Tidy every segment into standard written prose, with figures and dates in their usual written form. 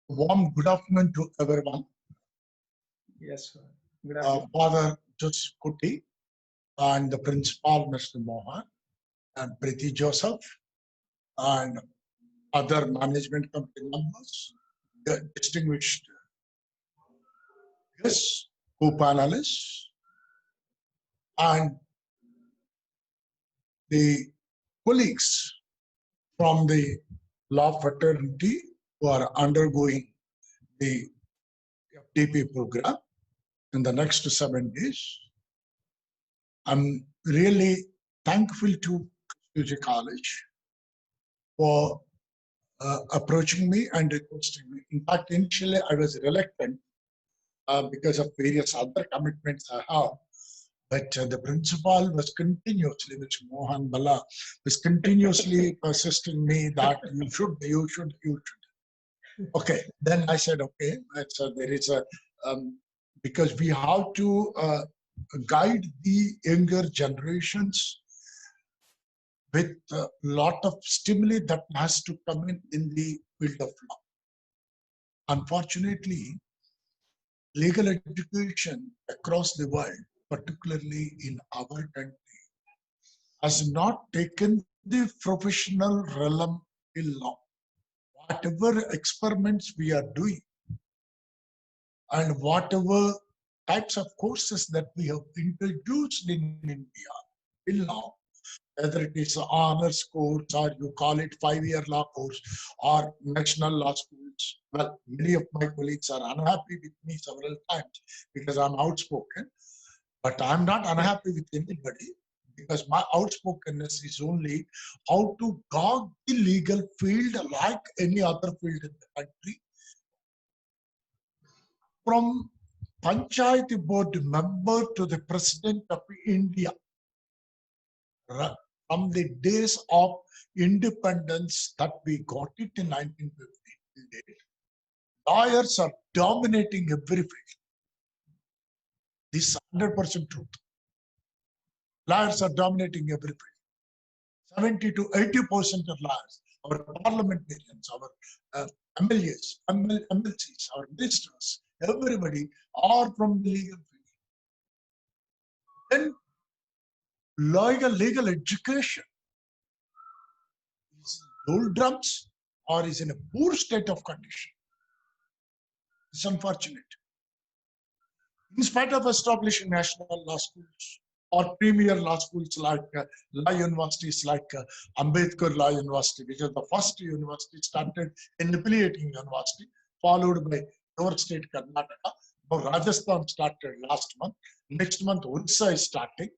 Warm good afternoon to everyone. Yes, sir. Good afternoon. Father Joseph Kuti and the Principal Mr. Mohan and Preeti Joseph and other management committee members, the distinguished guests, co-panelists, and the colleagues from the law fraternity who are undergoing the FDP program in the next 7 days. I'm really thankful to Christian College for approaching me and requesting me. In fact, initially I was reluctant because of various other commitments I have. But the principal was continuously, which Mohan Bala was continuously persisting me that you should. Okay, then I said, okay, so there is a, because we have to guide the younger generations with a lot of stimuli that has to come in the field of law. Unfortunately, legal education across the world, particularly in our country, has not taken the professional realm in law. Whatever experiments we are doing and whatever types of courses that we have introduced in India in law, whether it is an honors course or you call it 5-year law course or national law schools. Well, many of my colleagues are unhappy with me several times because I'm outspoken, but I'm not unhappy with anybody because my outspokenness is only how to guard the legal field like any other field in the country. From Panchayati Board member to the President of India, from the days of independence that we got it in 1958, lawyers are dominating every field. This is 100% truth. Lawyers are dominating every field. 70 to 80% of lawyers, our parliamentarians, our MLAs, MLCs, our ministers, everybody are from the legal field. Then legal education is in doldrums or is in a poor state of condition. It's unfortunate. In spite of establishing national law schools or premier law schools like law universities like Ambedkar Law University, which is the first university started in affiliating university, followed by our state Karnataka. Now Rajasthan started last month. Next month Odisha is starting.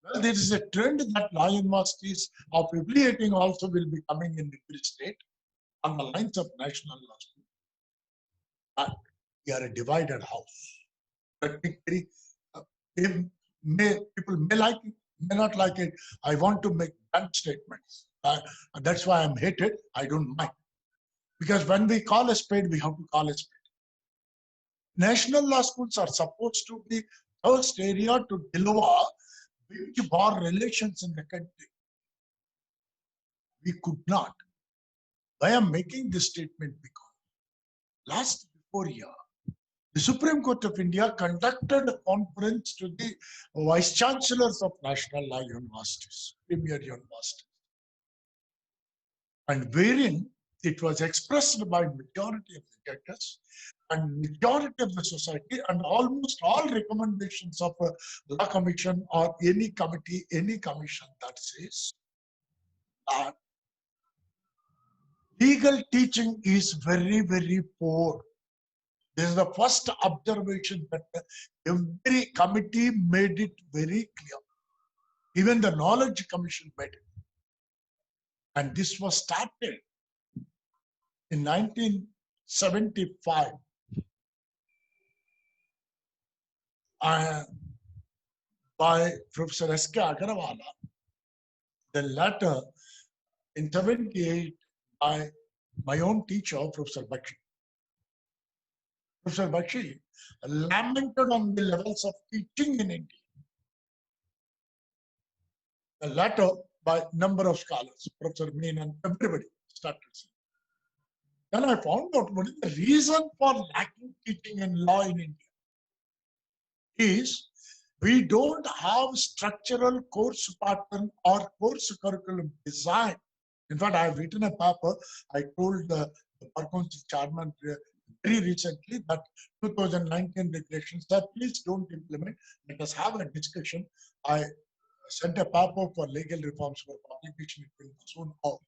Well, there is a trend that law universities of affiliating also will be coming in every state on the lines of national law school. But we are a divided house. Technically, people may like it, may not like it. I want to make blunt statements. That's why I'm hated. I don't mind. Because when we call a spade, we have to call a spade. National law schools are supposed to be first area to deliver which bar relations in the country. We could not. I am making this statement because last 4 years, the Supreme Court of India conducted a conference to the vice chancellors of national law universities, premier universities, and wherein it was expressed by majority of the judges and majority of the society and almost all recommendations of a law commission or any committee, any commission that says that legal teaching is very, very poor. This is the first observation that every committee made it very clear. Even the Knowledge Commission made it. And this was started in 1975 by Professor S.K. Agarwala. The latter in 78 by my own teacher, Professor Bakshi. Professor Bakshi lamented on the levels of teaching in India. The latter by number of scholars, Professor Menon, everybody started saying. Then I found out what is the reason for lacking teaching in law in India is we don't have structural course pattern or course curriculum design. In fact, I have written a paper. I told the Bar Council chairman very recently that 2019 regulations that please don't implement. Let us have a discussion. I sent a paper for legal reforms for publication. It will soon out.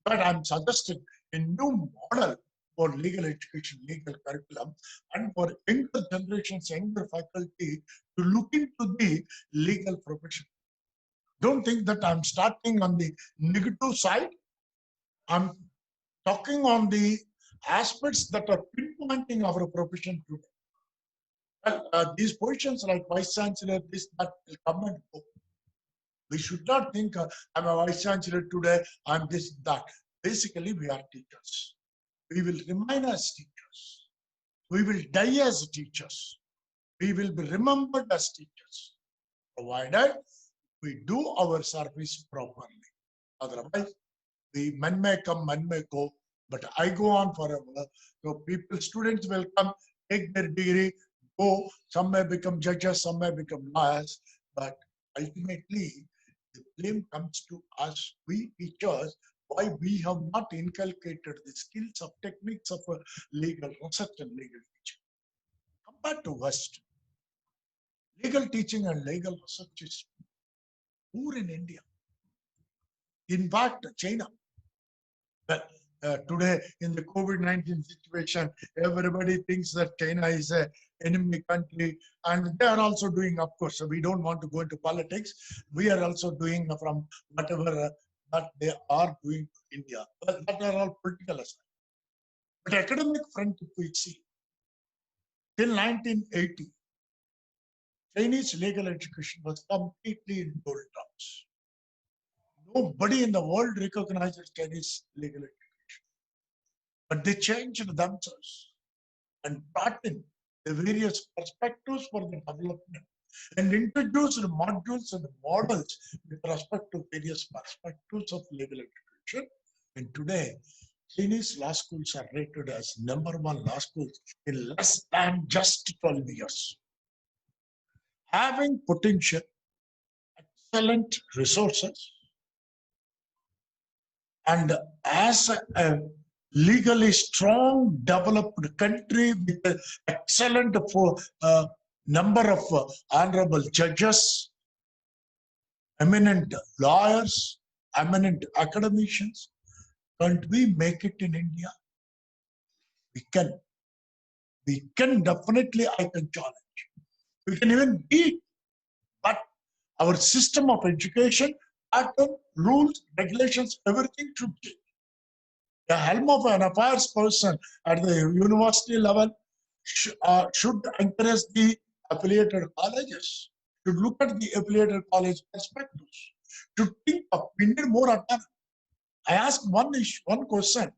But I'm suggesting a new model for legal education, legal curriculum, and for younger generations, younger faculty to look into the legal profession. Don't think that I'm starting on the negative side. I'm talking on the aspects that are pinpointing our profession today. Well, these positions like vice chancellor, this, that will come and go. We should not think I'm a vice chancellor today, I'm this, that. Basically, we are teachers. We will remain as teachers. We will die as teachers. We will be remembered as teachers, provided we do our service properly. Otherwise, the men may come, men may go, but I go on forever. So people, students will come, take their degree, go. Some may become judges, some may become lawyers, but ultimately, the blame comes to us, we teachers, why we have not inculcated the skills of techniques of legal research and legal teaching. Compared to West, legal teaching and legal research is poor in India. In fact, China. Well, today in the COVID-19 situation, everybody thinks that China is an enemy country, and they are also doing, of course, we don't want to go into politics. We are also doing from whatever that they are doing to India. But that are all political aside. But academic front, if we see, till 1980, Chinese legal education was completely in doldrums. Nobody in the world recognizes Chinese legal education. But they changed themselves and brought in the various perspectives for the development and introduced modules and models with respect to various perspectives of legal education. And today, Chinese law schools are rated as #1 law schools in less than just 12 years. Having potential, excellent resources, and as a legally strong, developed country with an excellent number of honorable judges, eminent lawyers, eminent academicians, can't we make it in India? We can. We can definitely, I can challenge. We can even beat. But our system of education, pattern, rules, regulations, everything should change. The helm of an affairs person at the university level should encourage the affiliated colleges, should look at the affiliated college perspectives, should think of, we need more autonomy. I ask one question.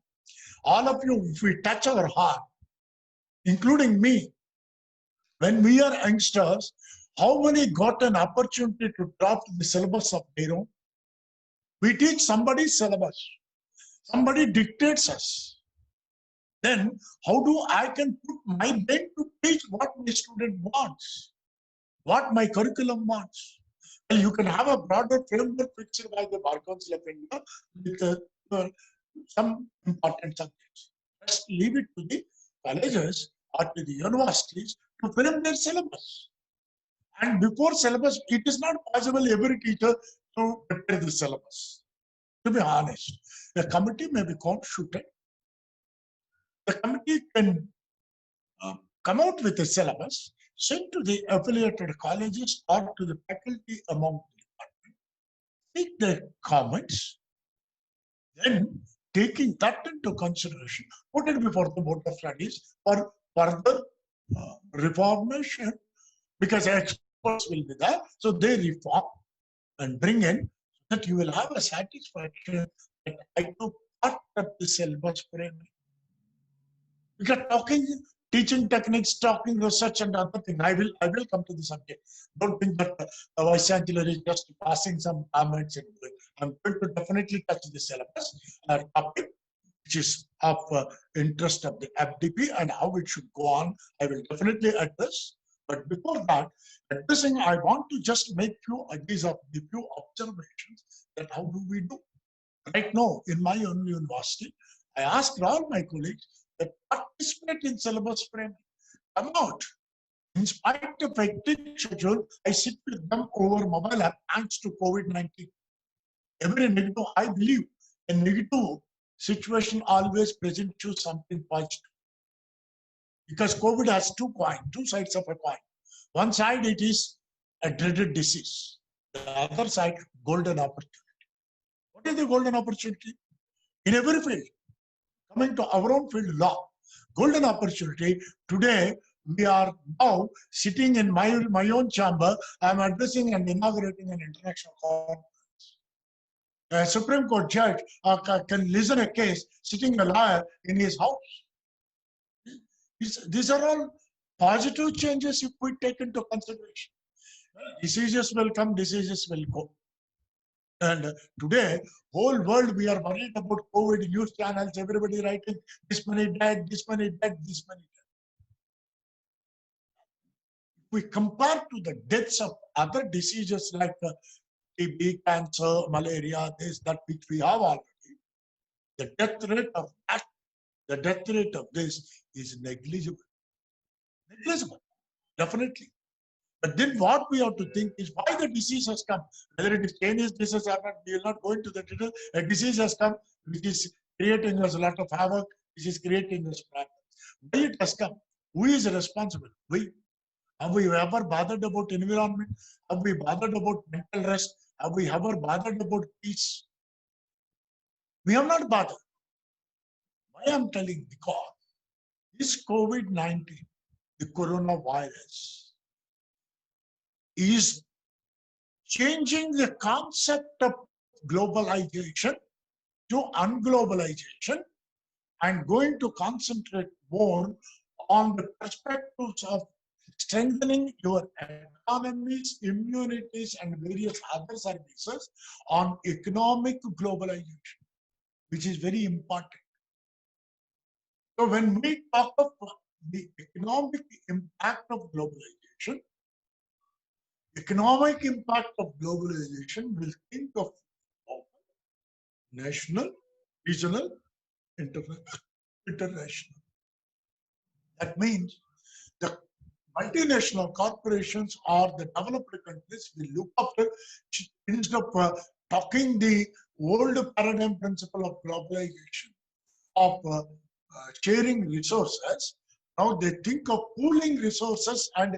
All of you, if we touch our heart, including me, when we are youngsters, how many got an opportunity to draft the syllabus of their own? We teach somebody's syllabus. Somebody dictates us. Then how do I can put my brain to teach what my student wants, what my curriculum wants? Well, you can have a broader framework fixed by the Bar Council of India with some important subjects. Just leave it to the colleges or to the universities to frame their syllabus. And before syllabus, it is not possible every teacher to prepare the syllabus. To be honest, the committee may be constituted. The committee can come out with a syllabus, send to the affiliated colleges or to the faculty among the department, take their comments, then taking that into consideration, put it before the Board of Studies for further reformation, because experts will be there, so they reform and bring in that you will have a satisfaction that I took part of the syllabus framing. Because talking, teaching techniques, talking research and other thing, I will come to the subject. Don't think that the Vice Chancellor is just passing some comments and I'm going to definitely touch the syllabus topic, which is of interest of the FDP and how it should go on, I will definitely address. But before that, addressing, I want to just make few ideas of the few observations that how do we do. Right now, in my own university, I asked all my colleagues that participate in syllabus framing. Come out. In spite of hectic schedule, I sit with them over mobile app thanks to COVID-19. Every negative, I believe a negative situation always presents you something positive. Because COVID has two sides of a coin. One side, it is a dreaded disease. The other side, golden opportunity. What is the golden opportunity? In every field, coming to our own field, law, golden opportunity. Today, we are now sitting in my own chamber. I am addressing and inaugurating an international conference. A Supreme Court judge can listen a case sitting a lawyer in his house. These are all positive changes if we take into consideration. Diseases will come, diseases will go. And today, whole world, we are worried about COVID news channels, everybody writing this many dead, this many dead, this many dead. If we compare to the deaths of other diseases like TB, cancer, malaria, this, that which we have already, the death rate of that, the death rate of this is negligible. Negligible, definitely. But then what we have to think is why the disease has come. Whether it is Chinese disease or not, we will not go into the detail. A disease has come, which is creating us a lot of havoc, which is creating us problems. Why it has come? Who is responsible? We. Have we ever bothered about environment? Have we bothered about mental rest? Have we ever bothered about peace? We have not bothered. Why I am telling? Because this COVID-19, the coronavirus, is changing the concept of globalization to unglobalization and going to concentrate more on the perspectives of strengthening your economies, immunities, and various other services on economic globalization, which is very important. So when we talk of the economic impact of globalization, economic impact of globalization will think of national, regional, international. That means the multinational corporations or the developed countries will look after, instead of talking the old paradigm principle of globalization, of sharing resources, now they think of pooling resources and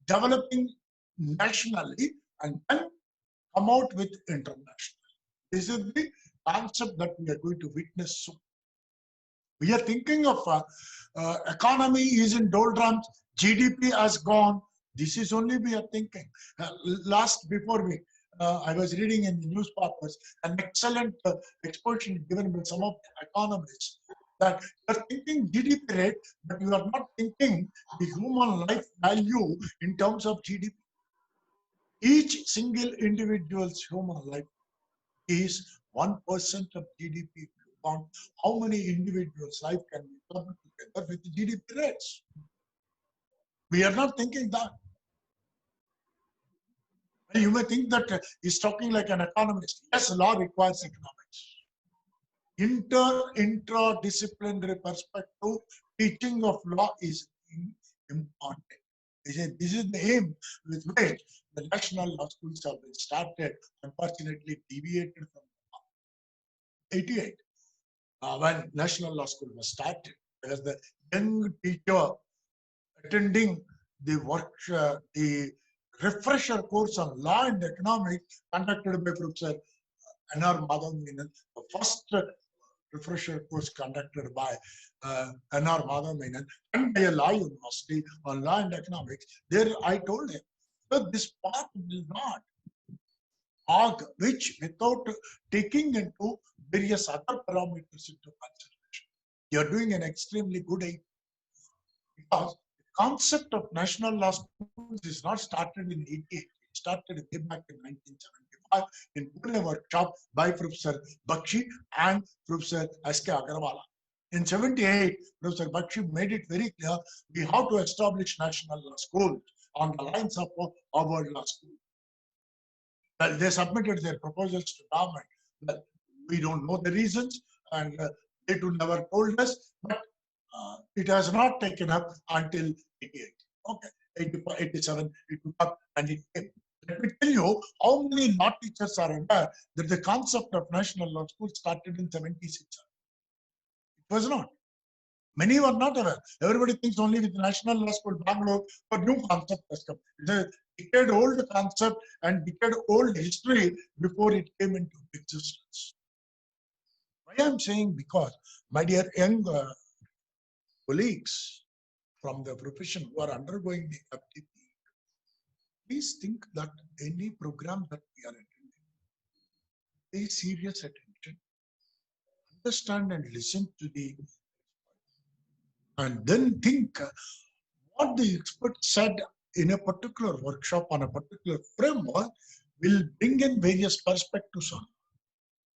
developing nationally and then come out with international. This is the concept that we are going to witness soon. We are thinking of economy is in doldrums, GDP has gone. This is only we are thinking. Before me, I was reading in the newspapers an excellent exposition given by some of the economists that you are thinking GDP rate, but you are not thinking the human life value in terms of GDP. Each single individual's human life is 1% of GDP. If you count how many individuals' life can be clubbed together with GDP rates. We are not thinking that. And you may think that he's talking like an economist. Yes, law requires economics. Interdisciplinary perspective, teaching of law is important. This is the aim with which the national law schools have been started, unfortunately deviated from 88. When national law school was started, because the young teacher attending the the refresher course on law and economics conducted by Professor N.R. Madhav Menon, the first refresher course conducted by N.R. Madhav Menon and by a law university on law and economics. There I told him that this path will not argue, which without taking into various other parameters into consideration. You are doing an extremely good aim. Because the concept of national law schools is not started in 88. It started way back in 1975 in Pune workshop by Professor Bakshi and Professor S.K. Agarwala. In 78, Professor Bakshi made it very clear we have to establish national law school on the lines of Harvard Law School. Well, they submitted their proposals to government. Well, we don't know the reasons, and they too never told us, but it has not taken up until 88. Okay, 84, 87, it took up and it came. Let me tell you how many law teachers are aware that the concept of national law school started in 76. It was not. Many were not aware. Everybody thinks only with National Law School Bangalore, but new concept has come. It's a decade-old concept and decade-old history before it came into existence. Why I'm saying because, my dear young colleagues from the profession who are undergoing the FTP, please think that any program that we are attending, pay serious attention, understand and listen to the, and then think what the expert said in a particular workshop on a particular framework will bring in various perspectives on.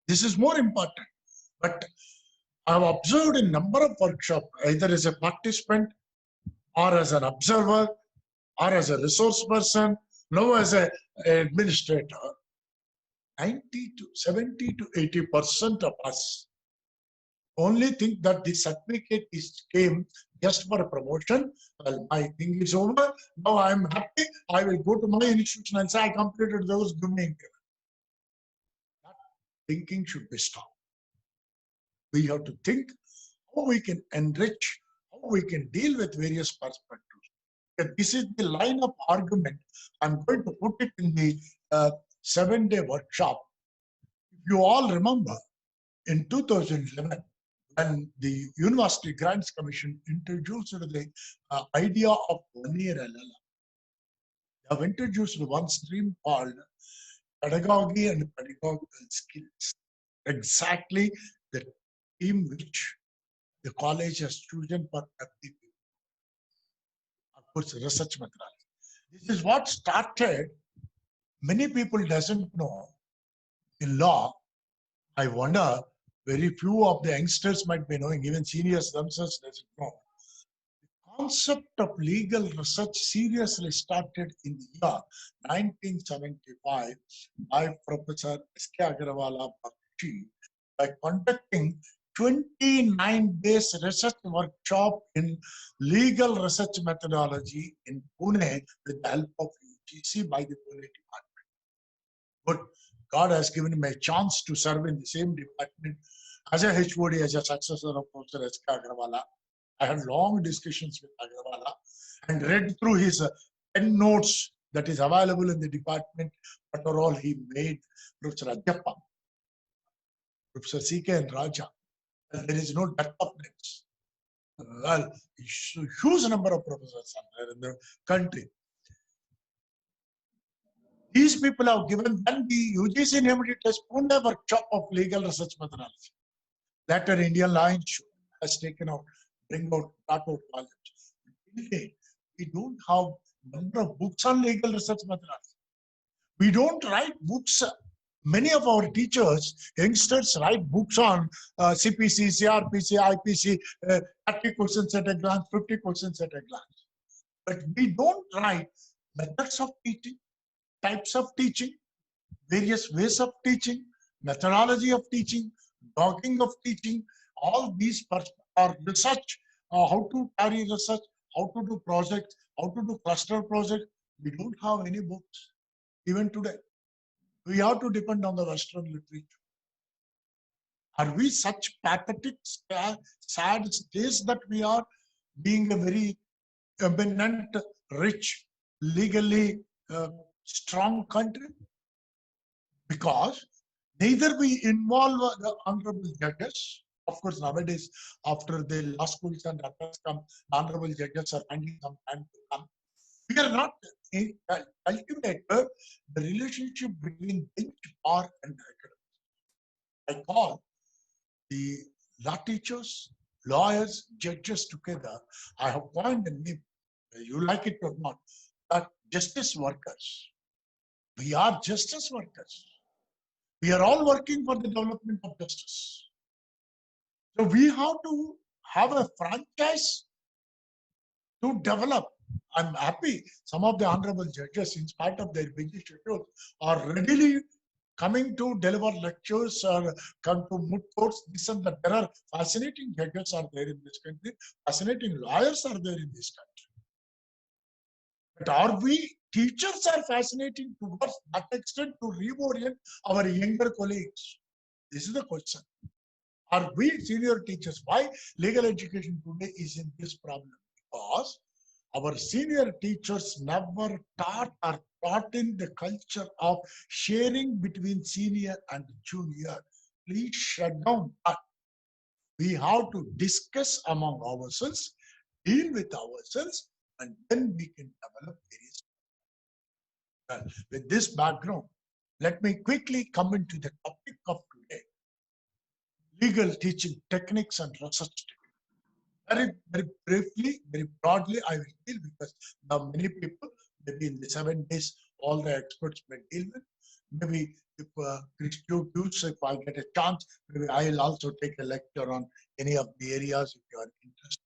This is more important. But I have observed a number of workshops, either as a participant or as an observer or as a resource person, now as an administrator. 70 to 80% of us only think that the certificate came just for a promotion. Well, my thing is over. Now I am happy. I will go to my institution and say I completed those. Give me increment. That thinking should be stopped. We have to think how we can enrich, how we can deal with various perspectives. This is the line of argument. I'm going to put it in the 7-day workshop. If you all remember, in 2011, when the University Grants Commission introduced the idea of 1-year LLM, they have introduced one stream called pedagogy and pedagogical skills. Exactly the theme which the college has chosen for FTP. Of course, research methodology. This is what started. Many people doesn't know in law. I wonder, very few of the youngsters might be knowing, even seniors themselves doesn't know. The concept of legal research seriously started in the year 1975 by Professor S.K. Agarwala Bakshi by conducting 29 days research workshop in legal research methodology in Pune with the help of UGC by the Pune department. But God has given me a chance to serve in the same department as a HOD, as a successor of Professor S.K. Agarwala. I had long discussions with Agarwala and read through his pen notes that is available in the department, what are all he made. Professor Ajappa, Professor C.K. and Raja. There is no depth of names. Well, huge number of professors are there in the country. These people have given, then the UGC named it as Pune Workshop of Legal Research Methodology. Later, Indian Law Institute has taken out, brought out college. We don't have number of books on legal research methodology. We don't write books. Many of our teachers, youngsters, write books on CPC, CRPC, IPC, 30 questions at a glance, 50 questions at a glance. But we don't write methods of teaching, types of teaching, various ways of teaching, methodology of teaching, dogging of teaching. All these are research, how to carry research, how to do projects, how to do cluster projects. We don't have any books, even today. We have to depend on the Western literature. Are we such pathetic, sad stage that we are being a very eminent, rich, legally strong country? Because neither we involve the honorable judges. Of course, nowadays, after the law schools and others come, honorable judges are finding some time to come. We are not cultivated the relationship between bench, bar, and academics. I call the law teachers, lawyers, judges together. I have coined a name, you like it or not, that justice workers. We are justice workers. We are all working for the development of justice. So we have to have a franchise to develop. I'm happy some of the honorable judges, in spite of their busy schedule, are readily coming to deliver lectures or come to moot courts, this and that. There are fascinating judges are there in this country, fascinating lawyers are there in this country. But are we teachers are fascinating towards that extent to reorient our younger colleagues? This is the question. Are we senior teachers? Why legal education today is in this problem? Because our senior teachers never taught or taught in the culture of sharing between senior and junior. Please shut down that. We have to discuss among ourselves, deal with ourselves, and then we can develop various. Well, with this background, let me quickly come into the topic of today: legal teaching techniques and research techniques. Very briefly, very broadly, I will deal, because now many people, maybe in the 7 days, all the experts may deal with. Maybe if Christo gives, if I get a chance, maybe I will also take a lecture on any of the areas if you are interested.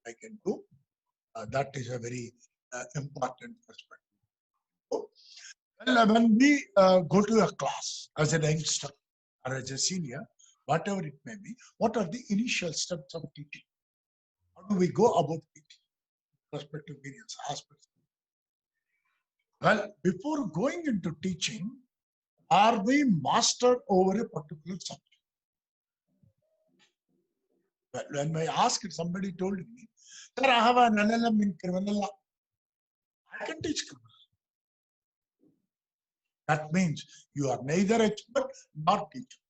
I can do. That is a very important perspective. So, well, when we go to a class as an youngster or as a senior, whatever it may be, what are the initial steps of teaching? How do we go about teaching with respect to various aspects? Well, before going into teaching, are we mastered over a particular subject? Well, when I asked, somebody told me, sir, I have an LLM in criminal law. I can teach criminal. That means you are neither expert nor teacher.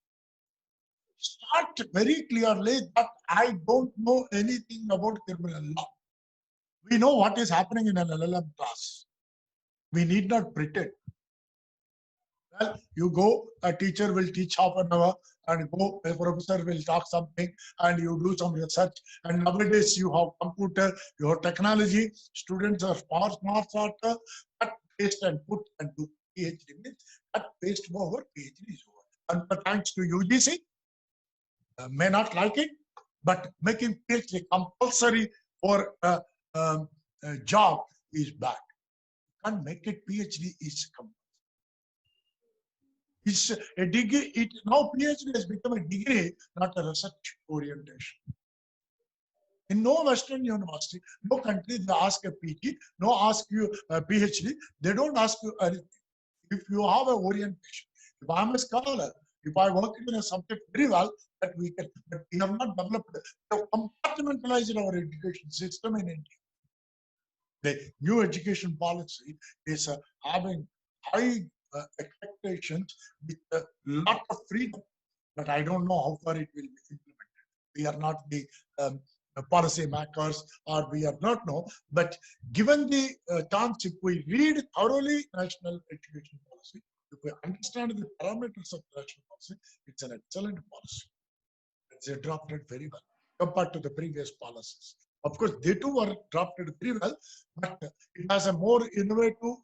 Start very clearly that I don't know anything about criminal law. We know what is happening in an LLM class. We need not pretend. Well, you go, a teacher will teach half an hour, and go, a professor will talk something, and you do some research. And nowadays you have computer, you have technology. Students are far smarter. Cut, paste, and put and do PhD. Means cut, paste over, PhD is over. And thanks to UGC, may not like it, but making PhD compulsory for a job is bad. You can't make it PhD is compulsory. It's a degree. Now PhD has become a degree, not a research orientation. In no Western university, no country, they ask a PhD, no ask you a PhD. They don't ask you anything. If you have an orientation, if I'm a scholar, if I work in a subject very well, that we can, but we have not developed, we have compartmentalized our education system in India. The new education policy is having high expectations with a lot of freedom, but I don't know how far it will be implemented. We are not the policy makers, or we are not know, but given the chance, if we read thoroughly national education policy, if we understand the parameters of national policy, it's an excellent policy. It's drafted very well compared to the previous policies. Of course, they too were drafted very well, but it has a more innovative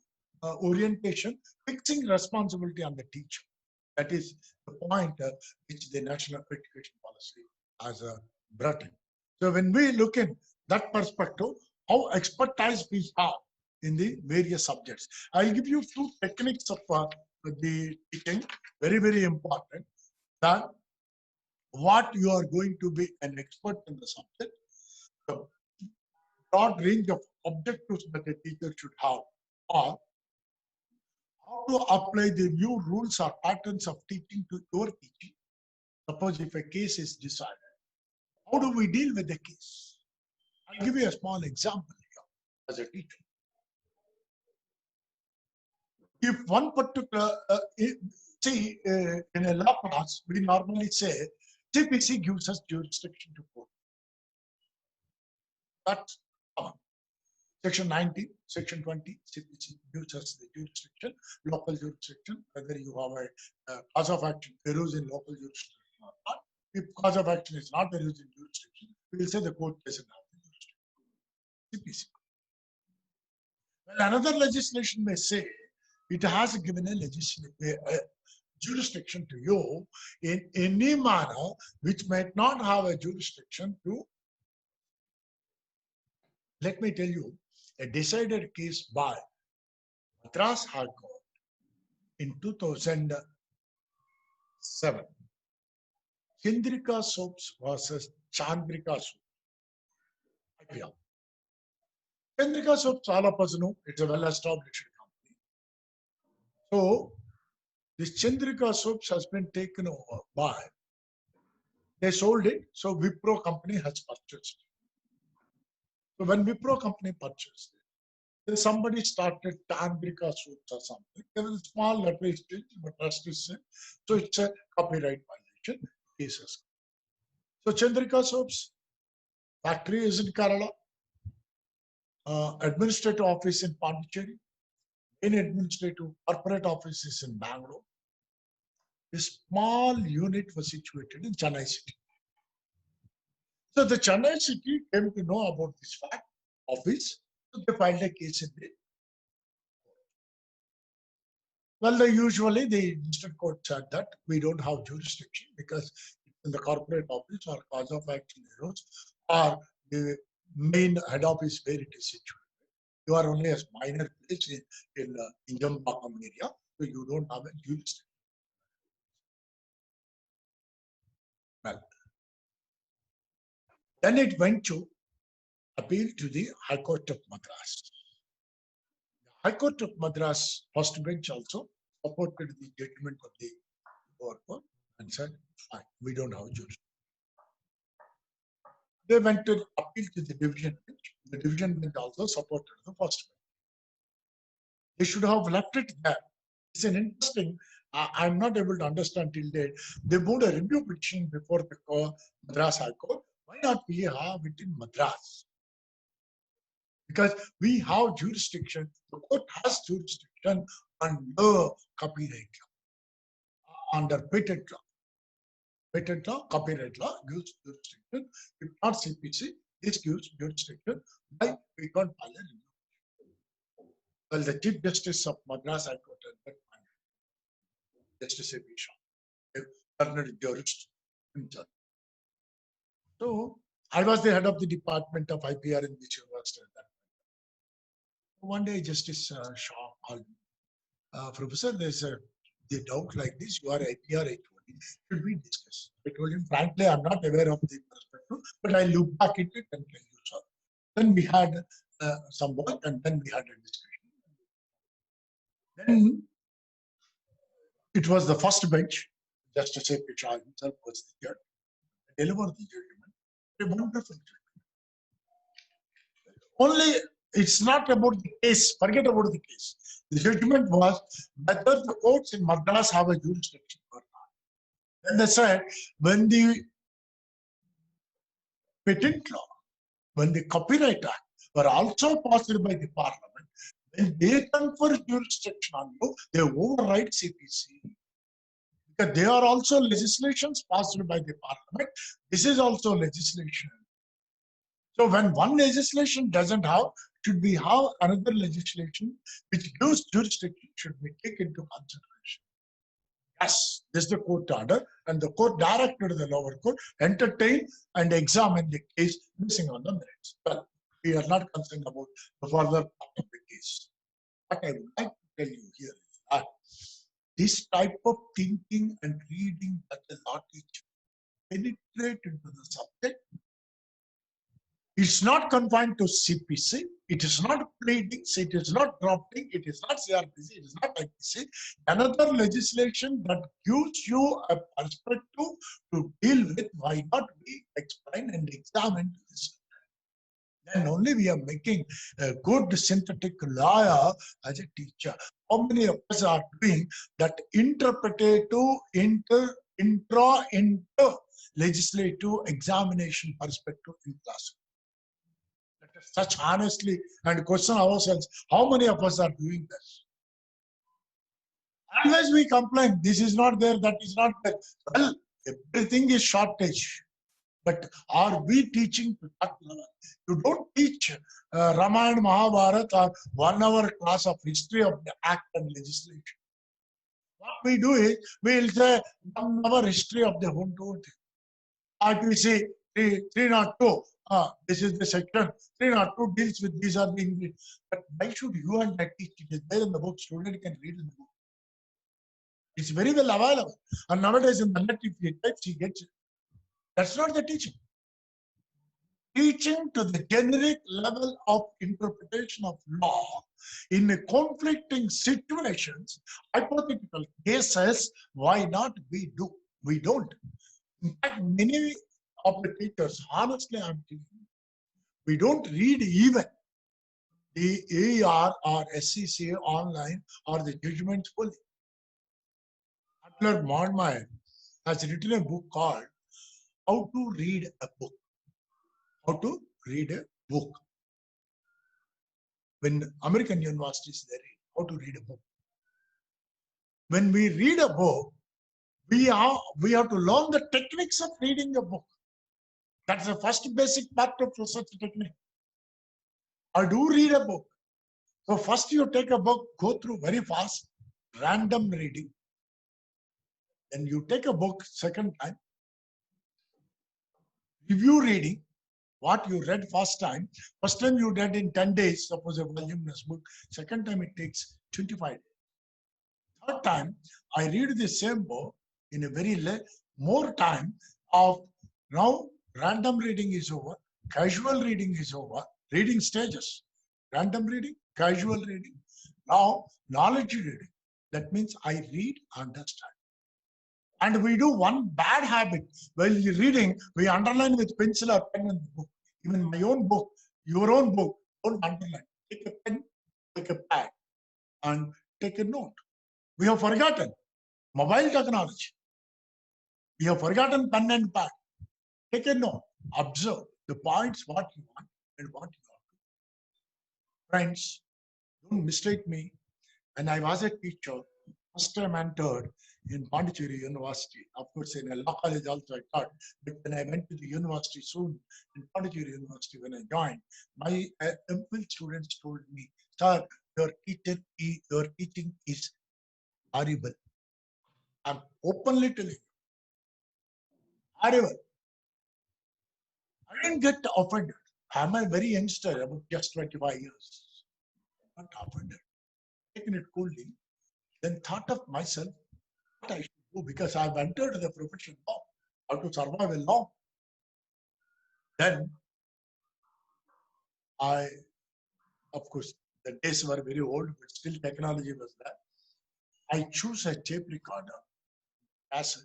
orientation, fixing responsibility on the teacher. That is the point which the national education policy has brought in. So when we look in that perspective, how expertise we have in the various subjects. I'll give you two techniques of the teaching, very, very important, that what you are going to be an expert in the subject, the broad range of objectives that a teacher should have, or how to apply the new rules or patterns of teaching to your teaching. Suppose if a case is decided, how do we deal with the case? I'll give you a small example here as a teacher. If one particular, in a law class, we normally say CPC gives us jurisdiction to court. That's common. Section 19, Section 20, CPC gives us the jurisdiction, local jurisdiction, whether you have a cause of action arose in local jurisdiction or not. If cause of action is not arose in jurisdiction, we will say the court doesn't have the jurisdiction. CPC. Well, another legislation may say it has given a jurisdiction to you in any manner which might not have a jurisdiction to let me tell you a decided case by Madras High Court in 2007. Chandrika Soaps versus Chandrika Soaps. IPL. Chandrika Soaps, all of us know, it's a well-established company. So, this Chandrika Soaps has been taken over by, they sold it, so Wipro company has purchased it. So when Wipro company purchased it, then somebody started Chandrika Soaps or something. There was a small letter exchange, but trust is same. So it's a copyright violation cases. So Chandrika Soaps factory is in Kerala, administrative office in Pondicherry, main administrative corporate office is in Bangalore. A small unit was situated in Chennai city. So the Chennai city came to know about this fact, office, so they filed a case in the well, usually the district court said that we don't have jurisdiction because in the corporate office or cause of action arose or the main head office where it is situated. You are only a minor place in Jambakam area, so you don't have a jurisdiction. Well, then it went to appeal to the High Court of Madras. The High Court of Madras first bench also supported the judgment of the lower court and said, fine, we don't have jurisdiction. They went to appeal to the division bench. The division bench also supported the first bench. They should have left it there. It's an interesting, I'm not able to understand till date. They moved a review petition before the Madras High Court. Why not we have it in Madras? Because we have jurisdiction, the court has jurisdiction under copyright law, under patent law. Patent law, copyright law gives jurisdiction. If not CPC, this gives jurisdiction. Why we can't file a review? Well, the Chief Justice of Madras High Court and that Justice A.P. Shah, a learned jurist himself. So I was the head of the department of IPR in this university at that time. One day, Justice Shah called me, Professor, there's a doubt like this. You are IPR, I told him. Should we discuss? I told him, frankly, I'm not aware of the perspective, but I look back at it and tell you so. Then we had some work and then we had a discussion. Then it was the first bench, Justice A.P. Shah himself was the judge, delivered the judgment. A wonderful judgment. Only it's not about the case, forget about the case. The judgment was whether the courts in Madras have a jurisdiction or not. Then they said, when the patent law, when the Copyright Act were also passed by the Parliament, when they confer jurisdiction on you, they override CPC. Because they are also legislations passed by the Parliament. This is also legislation. So when one legislation doesn't have, should we have another legislation which gives jurisdiction, should we take into consideration? Yes, this is the court order, and the court directed the lower court entertain and examine the case basing on the merits. Well, we are not concerned about the further part of the case. What I would like to tell you here is that this type of thinking and reading that the law teacher penetrate into the subject. It's not confined to CPC. It is not pleadings. It is not drafting. It is not CRPC. It is not IPC. Another legislation that gives you a perspective to deal with. Why not we explain and examine this? Then only we are making a good synthetic lawyer as a teacher. How many of us are doing that interpretative, inter legislative examination perspective in class? Let us touch honestly and question ourselves, how many of us are doing this? Always we complain, this is not there, that is not there. Well, everything is shortage. But are we teaching to that level? You don't teach Ramayana, Mahabharata or 1 hour class of history of the act and legislation. What we do is, we will say 1 hour history of the Huntu. IPC 302, this is the section 302 deals with these are the English. But why should you and I teach? It is there in the book. Student can read in the book. It's very well available. And nowadays in the net, if he types, he gets it. That's not the teaching. Teaching to the generic level of interpretation of law in a conflicting situations, hypothetical cases, why not we do? We don't. In fact, many of the teachers, honestly, I'm telling you, we don't read even the AR or SCCA online or the judgments fully. Adler Mondmeyer has written a book called How to Read a Book. How to read a book. When American universities, they read how to read a book. When we read a book, we have to learn the techniques of reading a book. That's the first basic part of such a technique. I do read a book. So first you take a book, go through very fast, random reading. Then you take a book second time, review reading, what you read first time. First time you read in 10 days, suppose a voluminous book. Second time it takes 25 days. Third time, I read the same book in a very more time of now random reading is over, casual reading is over, reading stages. Random reading, casual reading. Now knowledge reading. That means I read, understand. And we do one bad habit. While you're reading, we underline with pencil or pen in the book. Even my own book, your own book, don't underline. Take a pen, take a pad, and take a note. We have forgotten mobile technology. We have forgotten pen and pad. Take a note. Observe the points, what you want and what you want to. Friends, don't mistake me. When I was a teacher, first time entered in Pondicherry University. Of course, in a law college also I taught. But when I went to the university soon, in Pondicherry University, when I joined, my MPhil students told me, "Sir, your teaching is horrible." I'm openly telling you, horrible. I didn't get offended. I'm a very youngster, about just 25 years. Not offended. Taken it coolly. Then thought of myself, what I should do, because I've entered the profession law, how to survive in law. Then I, of course, the days were very old, but still technology was there. I choose a tape recorder, cassette,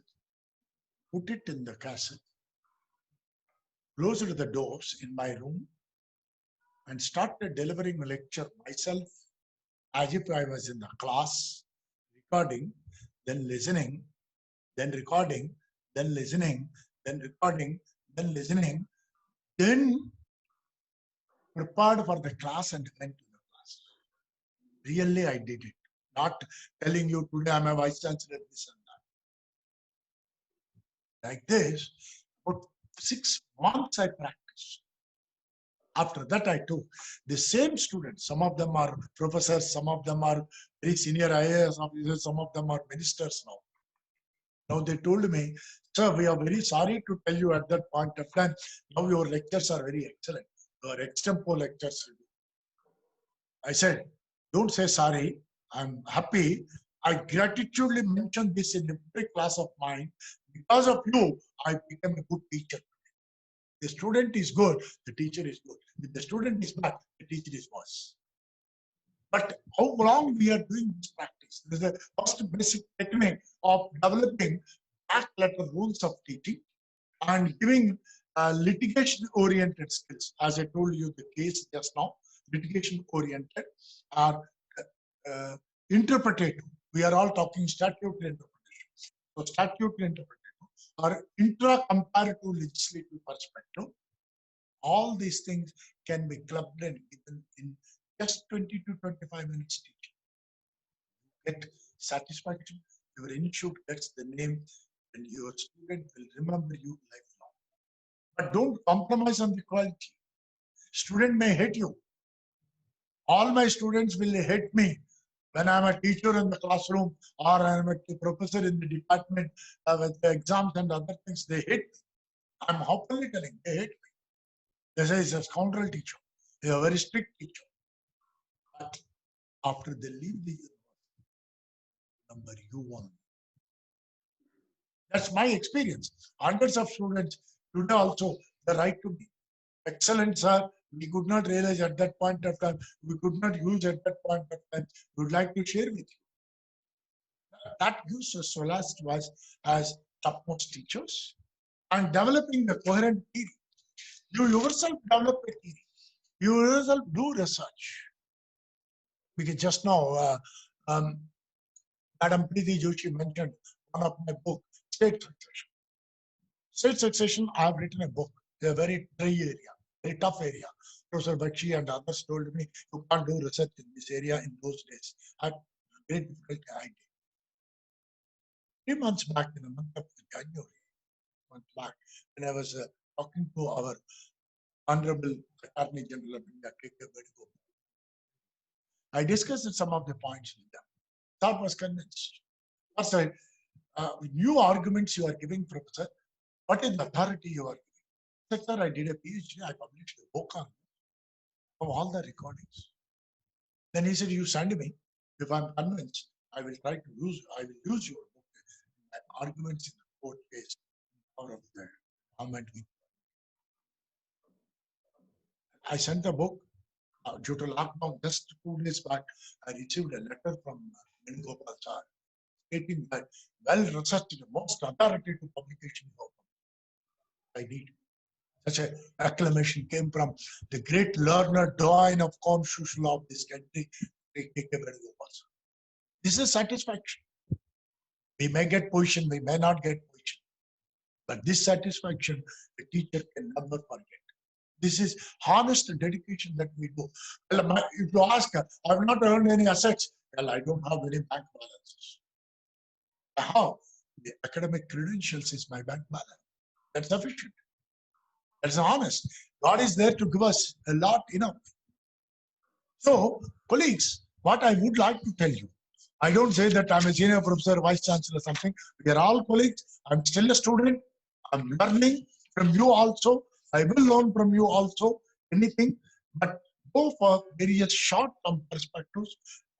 put it in the cassette, closed the doors in my room, and started delivering a lecture myself as if I was in the class, recording, then listening, then recording, then listening, then recording, then listening, then prepared for the class and went to the class. Really, I did it. Not telling you today I'm a vice chancellor, this and that. Like this, about 6 months I practiced. After that, I took the same students. Some of them are professors, some of them are very senior IAS officers, some of them are ministers now. Now they told me, "Sir, we are very sorry to tell you at that point of time, now your lectures are very excellent. Your extempo lectures." I said, "Don't say sorry. I'm happy. I gratitudely mention this in every class of mine. Because of you, I became a good teacher. The student is good, the teacher is good. If the student is bad, the teacher is worse." But how long we are doing this practice? This is the first basic technique of developing back letter rules of teaching and giving litigation-oriented skills. As I told you, the case just now, litigation-oriented or interpretative. We are all talking statutory interpretation. So statutory interpretation or intra-comparative legislative perspective, all these things can be clubbed and given in just 20 to 25 minutes teaching. Get satisfaction, your institute gets the name, and your student will remember you lifelong. But don't compromise on the quality. Student may hate you. All my students will hate me when I'm a teacher in the classroom or I'm a professor in the department with the exams and other things. They hate me. I'm openly telling they hate me. They say he's a scoundrel teacher. He's a very strict teacher. But after they leave the university, number you one. That's my experience. Hundreds of students today also the right to be excellent, sir. We could not realize at that point of time. We could not use at that point of time. We would like to share with you. That gives us solace to us as topmost teachers and developing a coherent theory. You yourself develop a theory. You yourself do research. Because just now, Madam Preeti Joshi mentioned one of my book, State Succession. State Succession, I have written a book, a very dry area, very tough area. Professor Bakshi and others told me, you can't do research in this area in those days. I had great difficulty. I did. 3 months back, in the month of January, month back, when I was talking to our Honorable Attorney General of India, K.K. Vedugopal, I discussed some of the points with them. Sir was convinced. Sir, new arguments you are giving, Professor. What is the authority you are giving? Sir, I did a PhD. I published a book on all the recordings. Then he said, you send me. If I'm convinced, I will try to use. I will use your book in my arguments in the court case or of the government. I sent the book. Due to lockdown, just 2 days back, I received a letter from Venugopal sir stating that well-researched, most authoritative publication. I did. Such an acclamation came from the great learner, doyen of constitutional law of this country, K.K. Venugopal sir. This is satisfaction. We may get position, we may not get position, but this satisfaction, the teacher can never forget. This is honest dedication that we do. Well, if you ask, I have not earned any assets. Well, I don't have any bank balances. How? The academic credentials is my bank balance. That's sufficient. That's honest. God is there to give us a lot enough. So, colleagues, what I would like to tell you, I don't say that I'm a senior professor, vice chancellor, or something. We are all colleagues. I'm still a student. I'm learning from you also. I will learn from you also anything, but go for various short-term perspectives,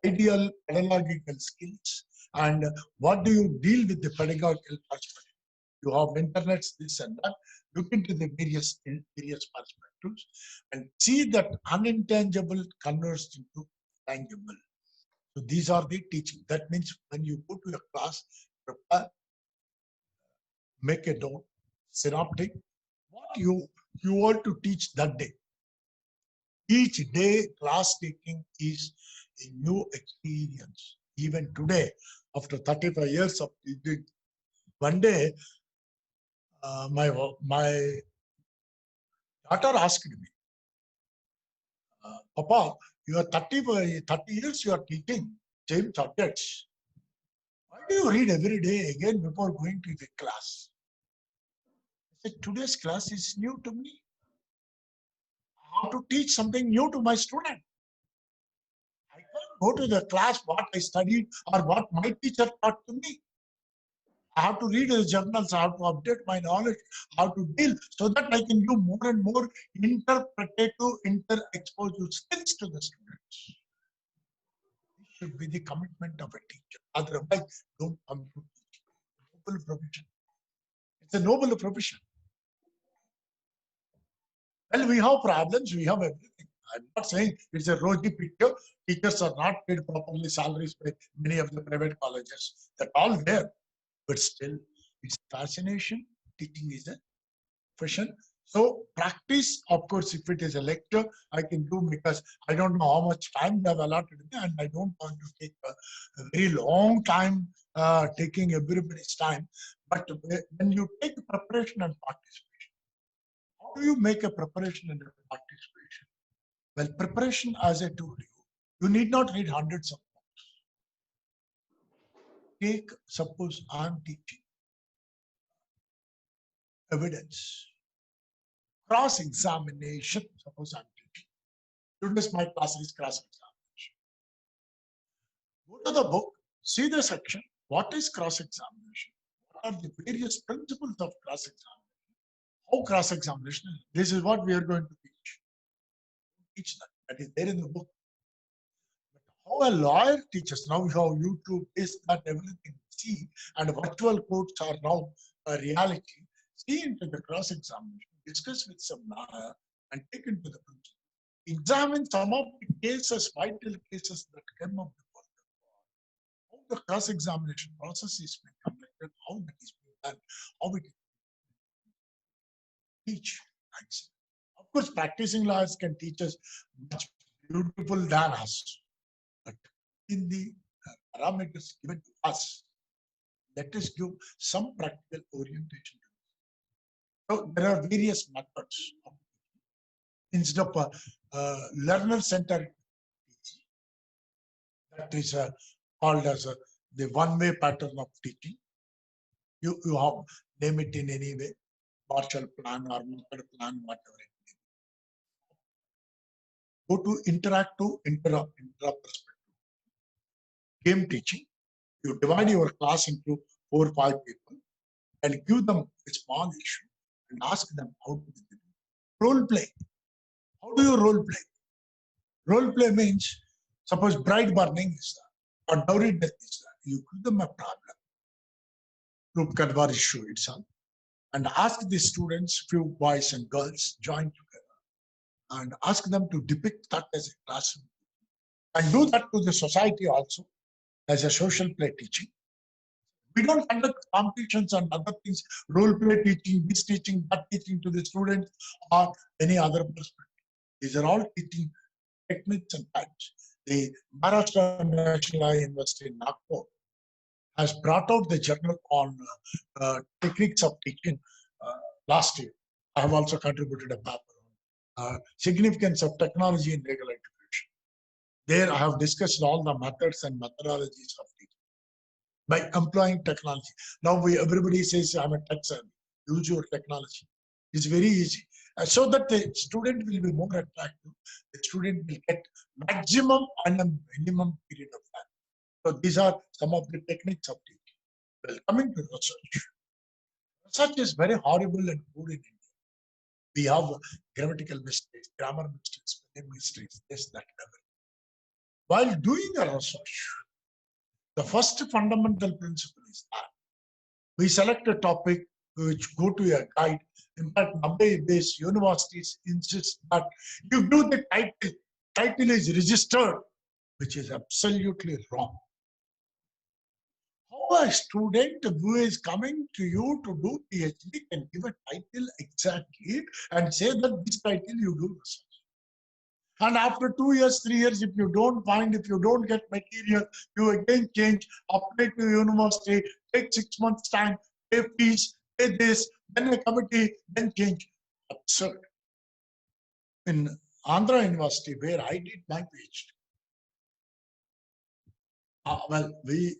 ideal pedagogical skills, and what do you deal with the pedagogical perspective? You have internet, this and that. Look into the various perspectives and see that unintangible converts into tangible. So these are the teaching. That means when you go to a class, prepare, make a note, synoptic, what you want to teach that day. Each day class taking is a new experience. Even today, after 35 years of teaching, one day my daughter asked me, Papa, you are 30 years you are teaching same subjects. Why do you read every day again before going to the class? I said, today's class is new to me. How to teach something new to my student. I can't go to the class what I studied or what my teacher taught to me. I have to read the journals, I have to update my knowledge, how to deal so that I can do more and more interpretative, inter-exposure skills to the students. This should be the commitment of a teacher. Otherwise, don't come to teach. Noble profession. It's a noble profession. Well, we have problems, we have everything. I'm not saying it's a rosy picture. Teachers are not paid properly, salaries by many of the private colleges. They're all there. But still, it's fascination. Teaching is a profession. So practice, of course, if it is a lecture, I can do because I don't know how much time they have allotted me and I don't want to take a very long time taking everybody's time. But when you take preparation and participation, how do you make a preparation and a participation? Well, preparation, as I told you need not read hundreds of books. Take, suppose I'm teaching evidence, cross-examination, suppose I'm teaching. Today's my class is cross-examination. Go to the book, see the section, what is cross-examination? What are the various principles of cross-examination? How cross-examination is? This is what we are going to teach. teach that. That is there in the book. But how a lawyer teaches now, how YouTube is that everything see, and virtual courts are now a reality. See into the cross-examination, discuss with some lawyer, and take into the principle. Examine some of the cases, vital cases that came up before the court. How the cross-examination process is being conducted, how that is being done, how it teach. Of course, practicing lawyers can teach us much beautiful than us. But in the parameters given to us, let us give some practical orientation. So there are various methods. Instead of learner-centered teaching, that is called as the one-way pattern of teaching. You have name it in any way, Marshall Plan or method plan, whatever it may be. Go to interactive, intra-perspective. Game teaching. You divide your class into 4 or 5 people and give them a small issue and ask them how to do it. Role play. How do you role play? Role play means, suppose bride burning is there or dowry death is there. You give them a problem. Group Kanwar issue itself. And ask the students, few boys and girls, join together and ask them to depict that as a classroom. And do that to the society also as a social play teaching. We don't conduct competitions and other things, role play teaching, this teaching, that teaching to the students or any other perspective. These are all teaching techniques and types. The Maharashtra National University in Nagpur has brought out the journal on techniques of teaching last year. I have also contributed a paper on significance of technology in legal education. There I have discussed all the methods and methodologies of teaching by employing technology. Now everybody says, I'm a tech savvy. Use your technology. It's very easy. So that the student will be more attractive. The student will get maximum and a minimum period of time. So these are some of the techniques of teaching. Well, coming to research. Research is very horrible and good in India. We have grammatical mistakes, grammar mistakes, spelling mistakes, this, that, level. While doing a research, the first fundamental principle is that we select a topic which go to a guide. In fact, Bombay-based universities insist that you do the title. Title is registered, which is absolutely wrong. How a student who is coming to you to do PhD can give a title exactly and say that this title you do research. And after 2 years, 3 years, if you don't find, if you don't get material, you again change, apply to university, take 6 months time, pay fees, pay this, then a committee, then change. Absurd. In Andhra University, where I did my PhD,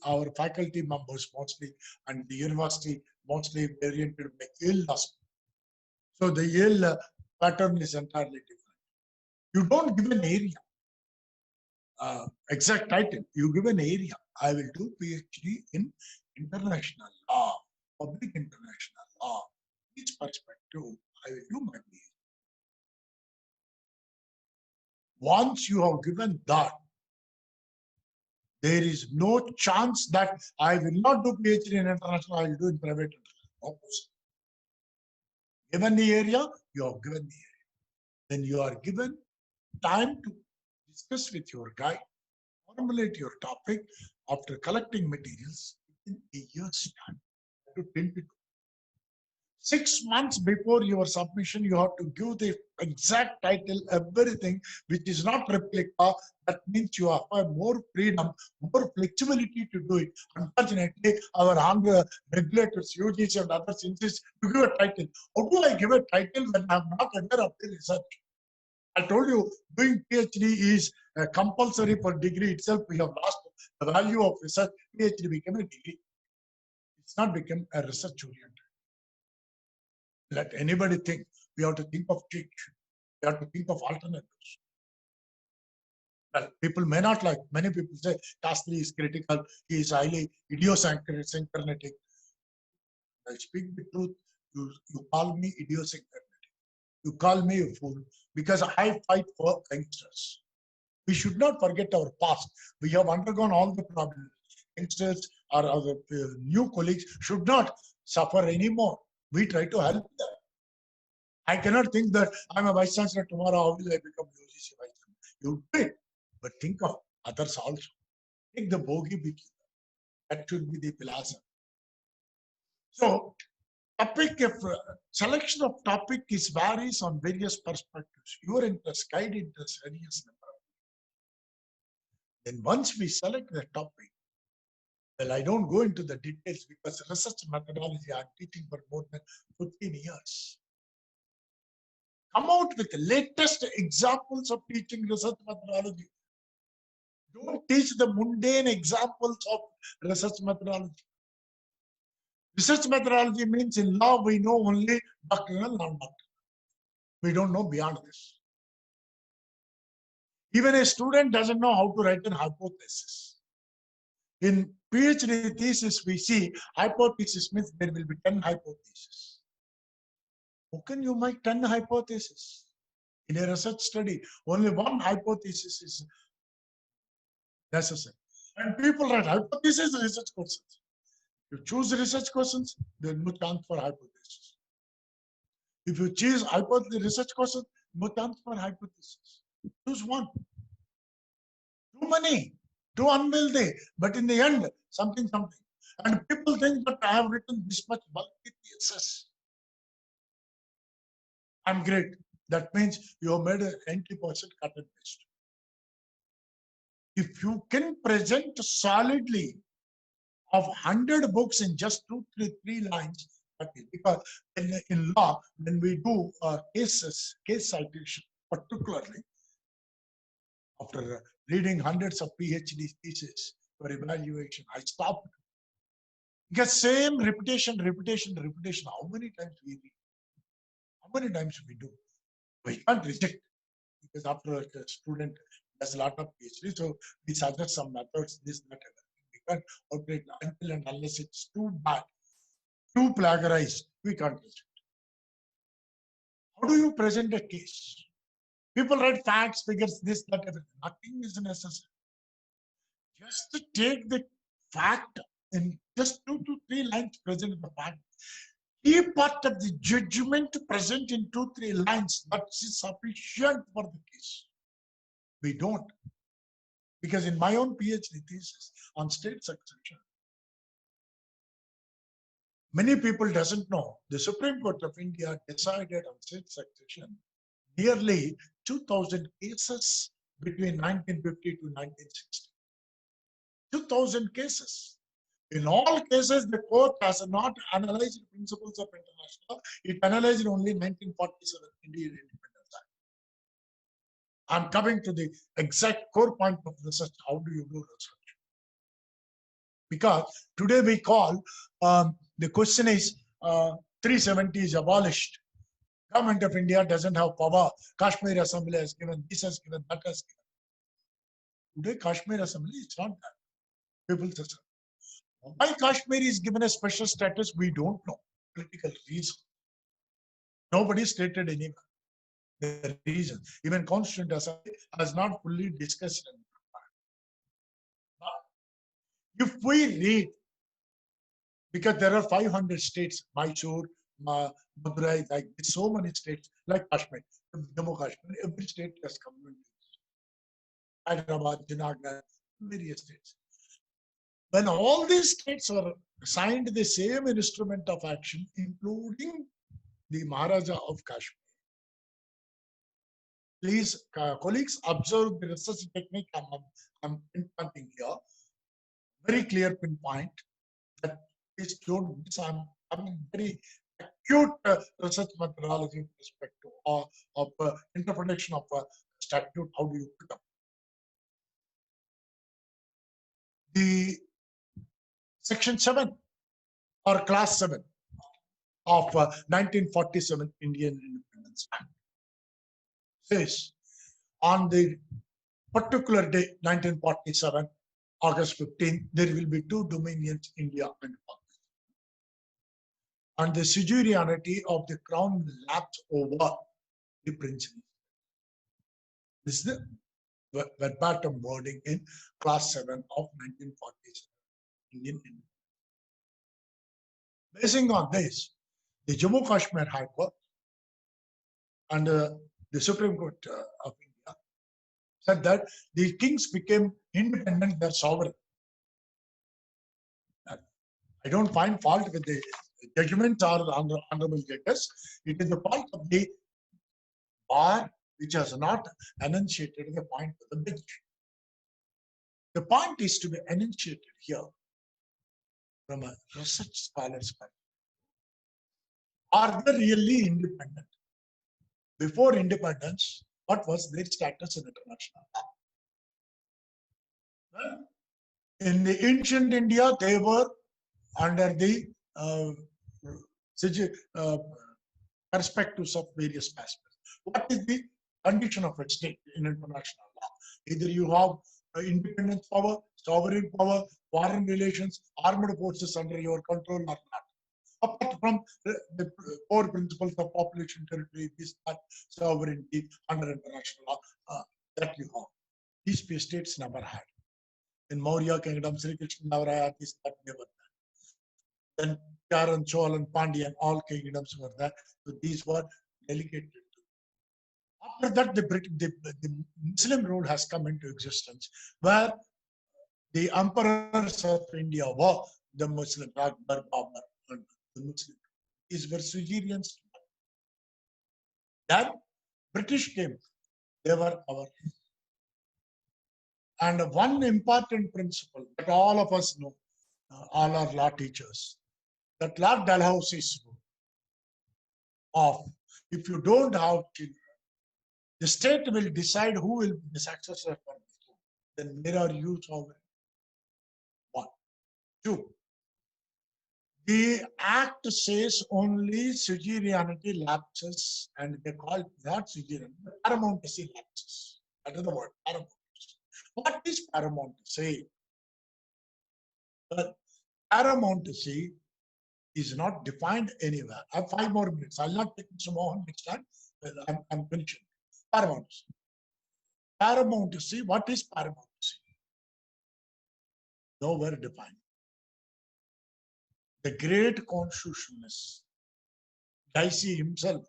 our faculty members mostly, and the university mostly oriented by Yale Law School. So the Yale pattern is entirely different. You don't give an area, exact title. You give an area. I will do PhD in international law, public international law. Each perspective, I will do my PhD. Once you have given that, there is no chance that I will not do PhD in international, I will do in private. Opposite. Given the area, you have given the area. Then you are given time to discuss with your guide, formulate your topic after collecting materials in a year's time. To 22. 6 months before your submission, you have to give the exact title, everything, which is not replica. That means you have more freedom, more flexibility to do it. Unfortunately, our Andhra regulators, UGC and others insist to give a title. How do I give a title when I'm not aware of the research? I told you, doing PhD is compulsory for degree itself. We have lost the value of research. PhD became a degree. It's not become a research oriented. Let anybody think. We have to think of change. We have to think of alternatives. Well, people may not like. Many people say Shastri is critical. He is highly idiosyncratic. I speak the truth. You call me idiosyncratic. You call me a fool because I fight for youngsters. We should not forget our past. We have undergone all the problems. Youngsters or other new colleagues should not suffer anymore. We try to help them. I cannot think that I'm a vice chancellor tomorrow. How will I become UGC vice chancellor? You do it, but think of others also. Take the bogey with you. That should be the philosophy. So, topic of selection of topic is varies on various perspectives. Your interest, guide interest, various number. Then once we select the topic, well, I don't go into the details because research methodology I'm teaching for more than 15 years. Come out with the latest examples of teaching research methodology. Don't teach the mundane examples of research methodology. Research methodology means in law we know only doctrinal, non-doctrinal. We don't know beyond this. Even a student doesn't know how to write an hypothesis. In PhD thesis, we see hypothesis means there will be 10 hypotheses. How can you make 10 hypotheses? In a research study, only one hypothesis is necessary. And people write hypothesis research questions. You choose research questions, there is no chance for hypothesis. If you choose research questions, no chance for hypothesis. Choose one. Too many, too unwieldy, but in the end, something. And people think that I have written this much bulky thesis. I'm great. That means you have made a 90% cut and paste. If you can present solidly of 100 books in just 3 lines, because in law, when we do case citation, particularly after reading hundreds of PhD theses for evaluation, I stopped. Because same repetition. How many times we read? How many times we do? We can't reject, because after a student does a lot of PhD, so we suggest some methods, this, that, we can't operate until and unless it's too bad, too plagiarized, we can't reject. How do you present a case? People write facts, figures, this, that, everything. Nothing is necessary. Just to take the fact in just 2 to 3 lines, present the fact. Key part of the judgment present in 2-3 lines, that is sufficient for the case. We don't. Because in my own PhD thesis on state succession, many people doesn't know the Supreme Court of India decided on state succession nearly 2,000 cases between 1950 to 1960. 2,000 cases. In all cases, the court has not analyzed principles of international law. It analyzed only 1947 Indian Independence Act. I'm coming to the exact core point of research. How do you do research? Because today we call, the question is, 370 is abolished. Government of India doesn't have power. Kashmir Assembly has given, this has given, that has given. Today, Kashmir Assembly is not that. People say, why Kashmir is given a special status, we don't know. Political reason. Nobody stated anywhere the reason. Even Constituent Assembly has not fully discussed it. If we read, because there are 500 states, Mysore, Madurai, like so many states, like Kashmir, Jammu Kashmir, every state has communities. Hyderabad, Junagadh, various states. When all these states are signed the same instrument of action, including the Maharaja of Kashmir. Please, colleagues, observe the research technique I'm pinpointing here. Very clear pinpoint that please don't miss. I'm very acute research methodology with respect to of interpretation of statute. How do you pick up? The Section 7 or Class 7 of 1947 Indian Independence Act says on the particular day, 1947, August 15, there will be 2 dominions, India and Pakistan. And the suzerainty of the crown will lapse over the princely. This is the verbatim wording in class 7 of 1947 Indian Independence. Basing on this, the Jammu Kashmir High Court and the Supreme Court of India said that the kings became independent, they're sovereign. I don't find fault with the judgments or the honorable judges. It is the fault of the bar which has not enunciated the point of the bench. The point is to be enunciated here from a research scholar's point. Are they really independent? Before independence, what was their status in international law? Well, in the ancient India, they were under the perspectives of various aspects. What is the condition of a state in international law? Either you have independent power, sovereign power, foreign relations, armed forces under your control or not. Apart from the core principles of population, territory, this, that, sovereignty under international law that you have. These states never had. In Maurya kingdom, Sri Krishna never had this, that never had. Then Charan, Chola, and Pandyan, all kingdoms were there. So these were delegated. After that, the Muslim rule has come into existence, where the emperors of India were the Muslim, Akbar, Babur, and the Muslim. These were suzerains. Then British came. They were our. And one important principle that all of us know, all our law teachers, that Lord Dalhousie's rule of if you don't have children, the state will decide who will be the successor for the throne. Then where are you sovereign? One. Two. The act says only suzerainty lapses, and they call it not suzerainty, paramountcy lapses. That is the word, paramountcy. What is paramountcy? Well, paramountcy is not defined anywhere. I have 5 more minutes. I'll not take Mr. Mohan next time. I'm finishing. Paramountcy. Paramountcy, what is paramountcy? Nowhere defined. The great constitutionalist, Dicey himself,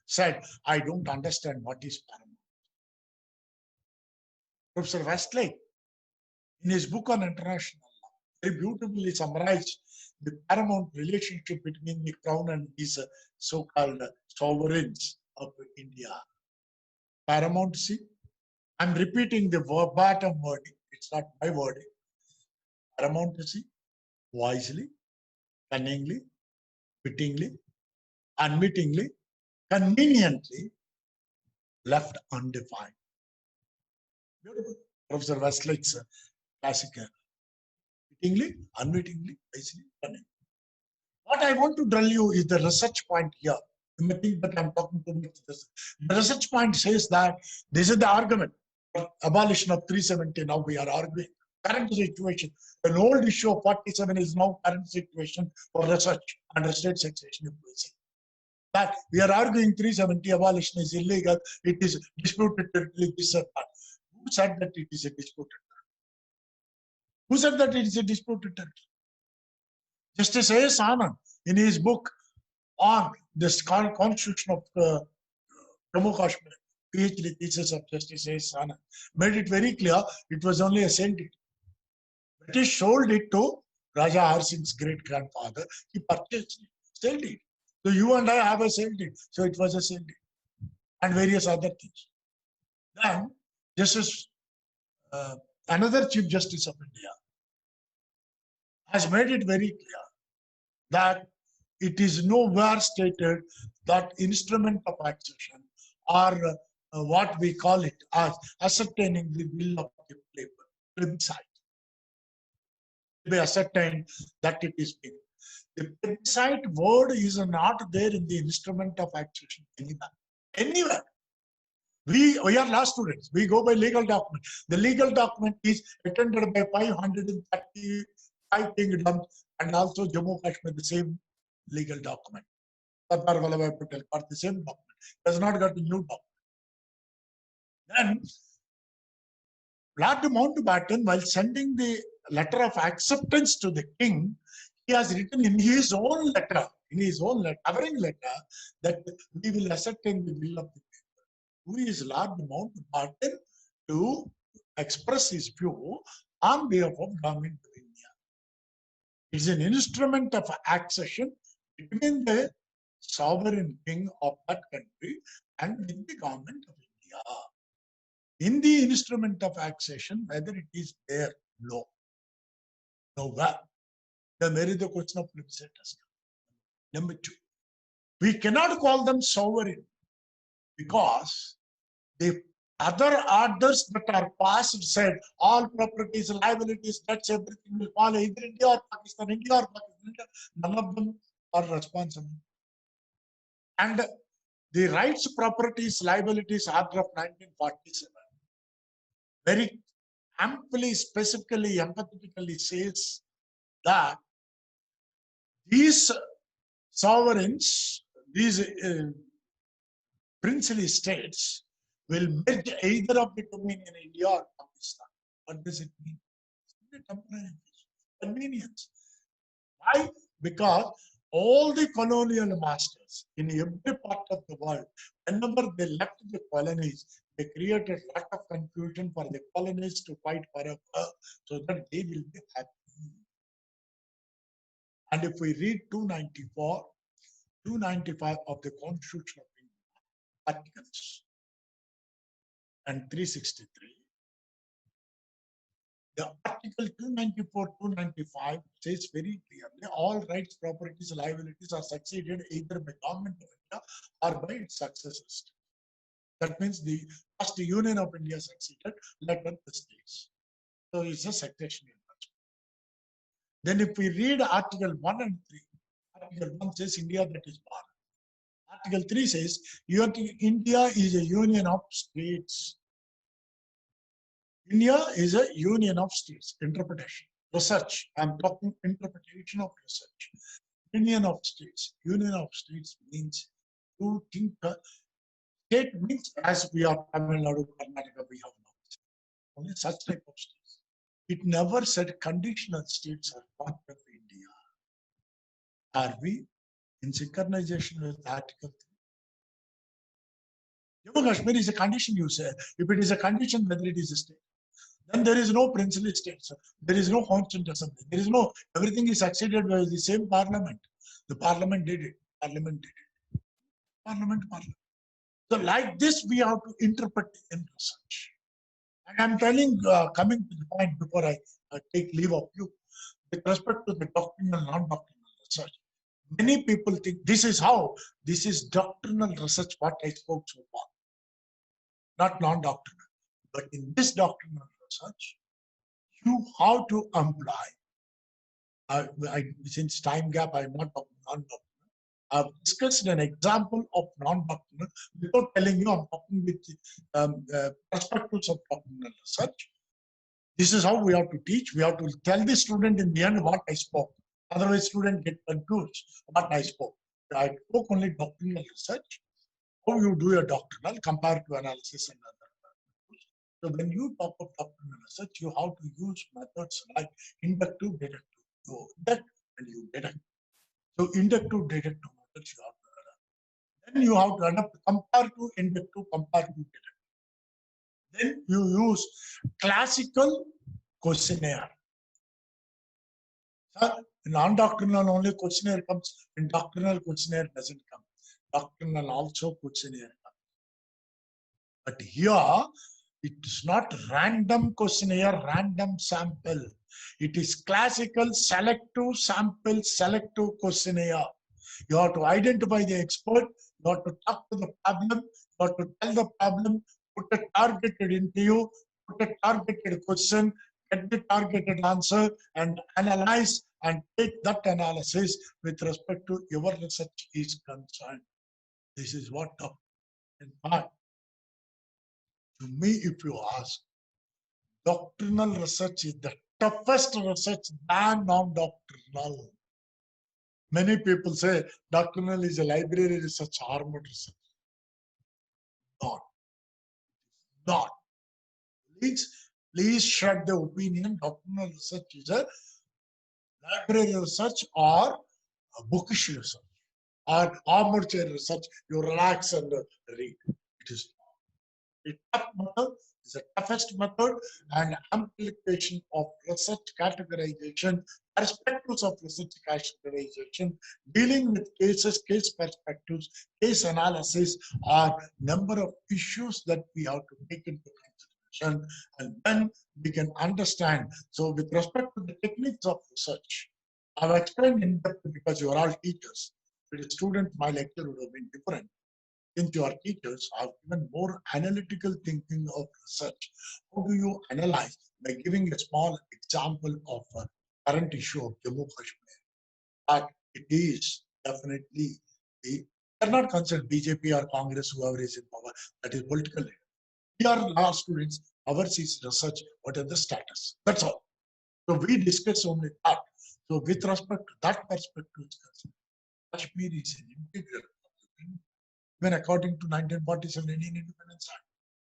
said, I don't understand what is paramount. Professor Westlake, in his book on international law, very beautifully summarized the paramount relationship between the crown and these so-called sovereigns of India. Paramountcy, I'm repeating the verbatim wording, it's not my wording. Paramountcy, wisely, cunningly, wittingly, unwittingly, conveniently left undefined. Beautiful. Professor Westlake's classic. Wittingly, unwittingly, wisely, cunningly. What I want to tell you is the research point here. You may think that I'm talking too much. The research point says that this is the argument for abolition of 370. Now we are arguing. Current situation. An old issue of 47 is now current situation for research under state succession policy. That we are arguing 370 abolition is illegal. It is disputed territory. This and that. Who said that it is a disputed territory? Who said that it is a disputed territory? Justice A.S. Anand, in his book on this constitution of Jammu Kashmir, PhD thesis of Justice A.S. Anand, made it very clear it was only a sale deed. British sold it to Raja Har Singh's great grandfather. He purchased it, sale deed. So you and I have a sale deed. So it was a sale deed. And various other things. Then, Justice, another Chief Justice of India has made it very clear that it is nowhere stated that instrument of accession or what we call it as ascertaining the will of the plebiscite. Be ascertained that it is big. The plebiscite word is not there in the instrument of accession anywhere. Anywhere. We are law students. We go by legal document. The legal document is attended by 535 kingdoms and also Jammu Kashmir, the same legal document. Sardar Vallabhbhai Patel got the same document. Does not got a new document. Then Lord Mountbatten, while sending the letter of acceptance to the king, he has written in his own letter, covering letter, that we will ascertain the will of the people. Who is Lord Mountbatten to express his view on behalf of government of India. It's an instrument of accession between the sovereign king of that country and with the government of India. In the instrument of accession, whether it is there, no. Nowhere. Then there is the question of plebiscite. Number two, we cannot call them sovereign because the other orders that are passed said all properties, liabilities, debts, everything will fall either India or Pakistan, India or Pakistan. India. None of them are responsible. And the rights, properties, liabilities order of 1947 very amply, specifically, empathetically says that these sovereigns, these princely states will merge either of the dominion India or Pakistan. What does it mean? It's a temporary convenience. Why? Because all the colonial masters in every part of the world, whenever they left the colonies, they created a lot of confusion for the colonies to fight forever so that they will be happy. And if we read 294, 295 of the Constitution of India, articles, and 363, the article 294, 295 says very clearly, all rights, properties, liabilities are succeeded either by government of India or by its successors. That means the first Union of India succeeded, later the states. So it's a succession. Then if we read Article 1 and 3, Article 1 says India that is Bharat. Article 3 says India is a union of states. India is a union of states. Interpretation, research. I'm talking interpretation of research. Union of states. Union of states means to think. State means as we are Tamil Nadu, Karnataka, we have now. Only such type of states. It never said conditional states are part of India. Are we in synchronization with Article 3? Jammu Kashmir is a condition, you say. If it is a condition, whether it is a state, then there is no princely state. There is no constant assembly. There is no, everything is succeeded by the same parliament. The parliament did it. Parliament did it. Parliament. So like this, we have to interpret in research. And I'm telling, coming to the point before I take leave of you, with respect to the doctrinal, non-doctrinal research, many people think this is doctrinal research, what I spoke so far, not non-doctrinal. But in this doctrinal research, you have to apply. Since time gap, I'm not talking non-doctrinal. I've discussed an example of non-doctrinal without telling you I'm talking with perspectives of doctrinal research. This is how we have to teach. We have to tell the student in the end what I spoke. Otherwise, student get confused what I spoke. I spoke only doctrinal research. How you do a doctrinal comparative analysis and other. So when you talk of doctrinal research, you have to use methods like inductive, deductive. You induct and you deduct. So inductive, deductive methods you have to adapt. Then you have to adapt comparative, inductive, comparative, deductive. Then you use classical questionnaire. Non-doctrinal only questionnaire comes, and doctrinal questionnaire doesn't come. Doctrinal also questionnaire comes. But here, it is not random questionnaire, random sample. It is classical selective sample, selective questionnaire. You have to identify the expert, you have to talk to the problem, you have to tell the problem, put a targeted interview, put a targeted question, get the targeted answer, and analyze and take that analysis with respect to your research is concerned. This is what in fact, to me, if you ask, doctrinal research is the toughest research than non-doctrinal. Many people say doctrinal is a library research, armored research. Not. not. Please share the opinion. Doctrinal research is a library research or a bookish research or armchair research. You relax and read. It is a tough method. It's the toughest method, and application of research categorization, perspectives of research categorization, dealing with cases, case perspectives, case analysis are number of issues that we have to take into consideration, and then we can understand. So with respect to the techniques of research, I've explained in depth because you are all teachers. If it is student, my lecture would have been different. Since you are teachers, have given more analytical thinking of research. How do you analyze? By giving a small example of a current issue of Jammu Kashmir. But it is definitely they're not considered BJP or Congress, whoever is in power. That is political. We are law students. Ours is research. What is the status? That's all. So we discuss only that. So with respect to that perspective, Kashmir is an integral even according to 1947 Indian Independence Act,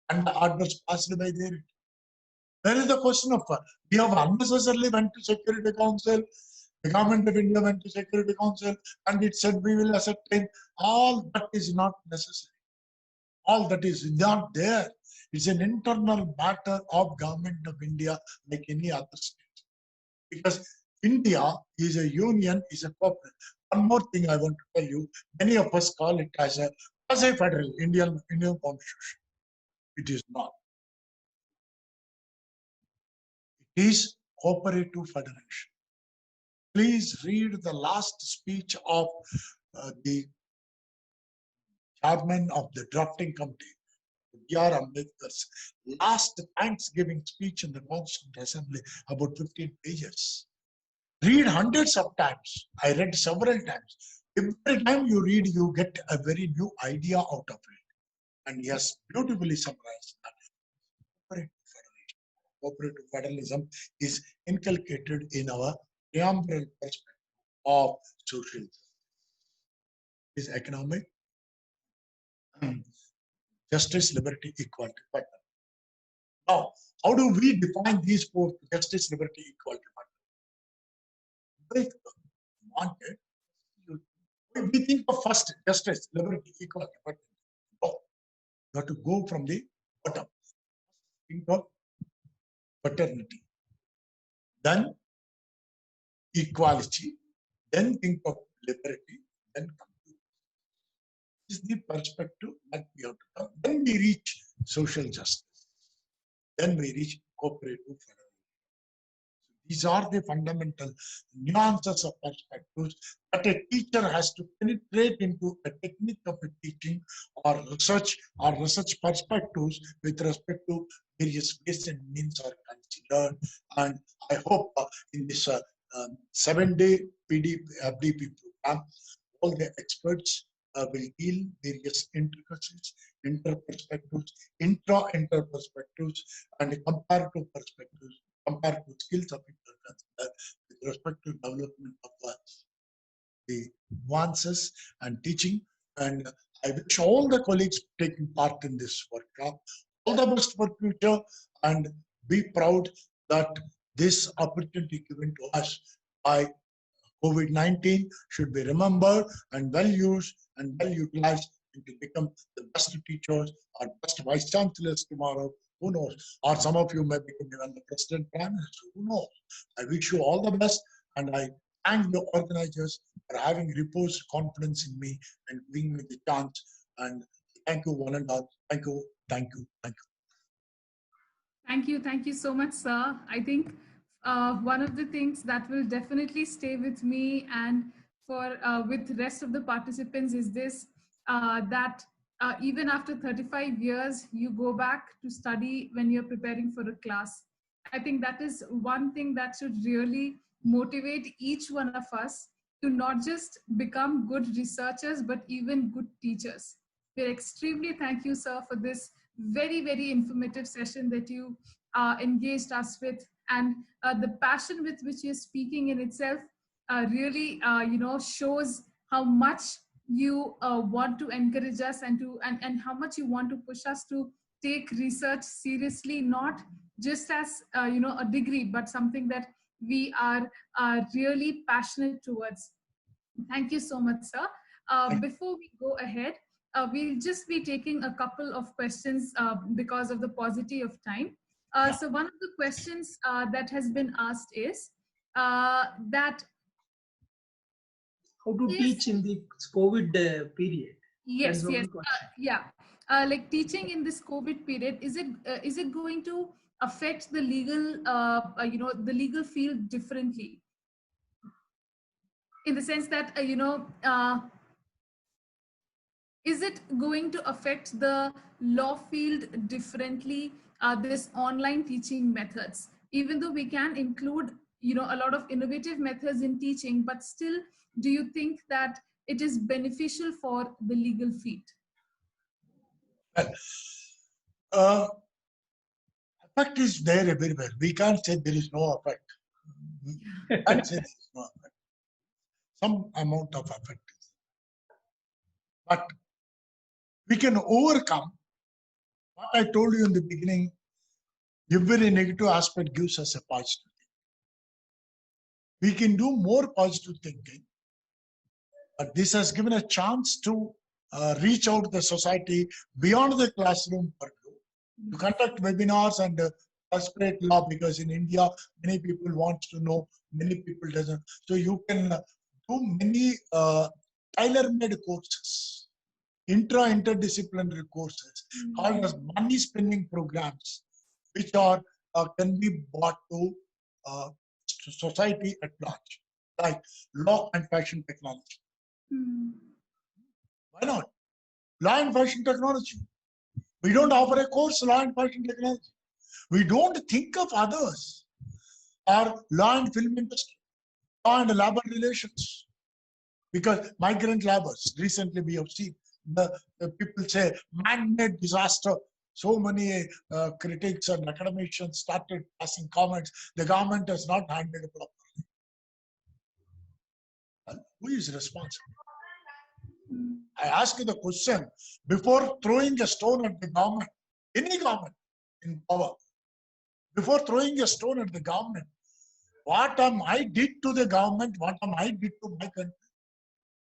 and the orders passed by there. There is the question of we have unnecessarily went to Security Council. The government of India went to Security Council, and it said we will ascertain. All that is not necessary. All that is not there. It's an internal matter of government of India, like any other state. Because India is a union, is a corporate. One more thing I want to tell you: many of us call it as a quasi-federal Indian constitution. It is not. It is cooperative federation. Please read the last speech of the chairman of the drafting committee, B.R. Ambedkar's last Thanksgiving speech in the Constituent Assembly, about 15 pages. Read hundreds of times. I read several times. Every time you read, you get a very new idea out of it. And he has beautifully summarized that. Cooperative federalism is inculcated in our preamble perspective of social is economic, justice, liberty, equality. Now, how do we define these four: justice, liberty, equality? If wanted, we think of first justice, liberty, equality, but no, you have to go from the bottom. Think of fraternity, then equality, then think of liberty, then come to this is the perspective that we have to come. Then we reach social justice. Then we reach cooperative federalism. These are the fundamental nuances of perspectives that a teacher has to penetrate into a technique of a teaching or research perspectives with respect to various ways and means are considered. And I hope in this 7-day FDP program, all the experts will deal various intricacies, inter-perspectives, inter-perspectives, and comparative perspectives, comparative skills of interconsider with respect to development of the nuances and teaching. And I wish all the colleagues taking part in this workshop all the best for future, and be proud that this opportunity given to us by COVID-19 should be remembered and well used and well utilized to become the best teachers or best vice chancellors tomorrow. Who knows? Or some of you may become even the president, prime minister. Who knows? I wish you all the best, and I thank the organizers for having reposed confidence in me and giving me the chance. And thank you, one and all. Thank you, thank you, thank you. Thank you so much, sir. I think one of the things that will definitely stay with me and for with the rest of the participants is this, that even after 35 years, you go back to study when you're preparing for a class. I think that is one thing that should really motivate each one of us to not just become good researchers, but even good teachers. We're extremely thank you, sir, for this very informative session that you engaged us with, and the passion with which you're speaking in itself really shows how much you want to encourage us and how much you want to push us to take research seriously, not just as a degree, but something that we are really passionate towards. Thank you so much, sir. Before we go ahead, we'll just be taking a couple of questions because of the paucity of time. So one of the questions that has been asked is that How to is, teach in the COVID period? yes, That's the yes, only question. yeah. Like teaching in this COVID period, is it going to affect the legal, the legal field differently? In the sense that, is it going to affect the law field differently, this online teaching methods? Even though we can include, a lot of innovative methods in teaching, but still, do you think that it is beneficial for the legal field? Well, uh, effect is there everywhere. We can't say there is no effect. We can't say there is no effect. Some amount of effect is there. But we can overcome what I told you in the beginning. Every negative aspect gives us a positive. We can do more positive thinking, but this has given a chance to reach out to the society beyond the classroom purview, to conduct webinars and spread law, because in India, many people want to know, many people doesn't. So you can do many tailor-made courses, interdisciplinary courses, called as money spending programs, which are can be brought to society at large, like law and fashion technology. Why not? Law and fashion technology. We don't offer a course, law and fashion technology. We don't think of others, or law and film industry, law and labor relations. Because migrant laborers, recently we have seen the people say man-made disaster. So many critics and academicians started passing comments. The government has not handled it properly. Well, who is responsible? I ask you the question, before throwing a stone at the government, any government in power, before throwing a stone at the government, what am I did to the government? What am I did to my country?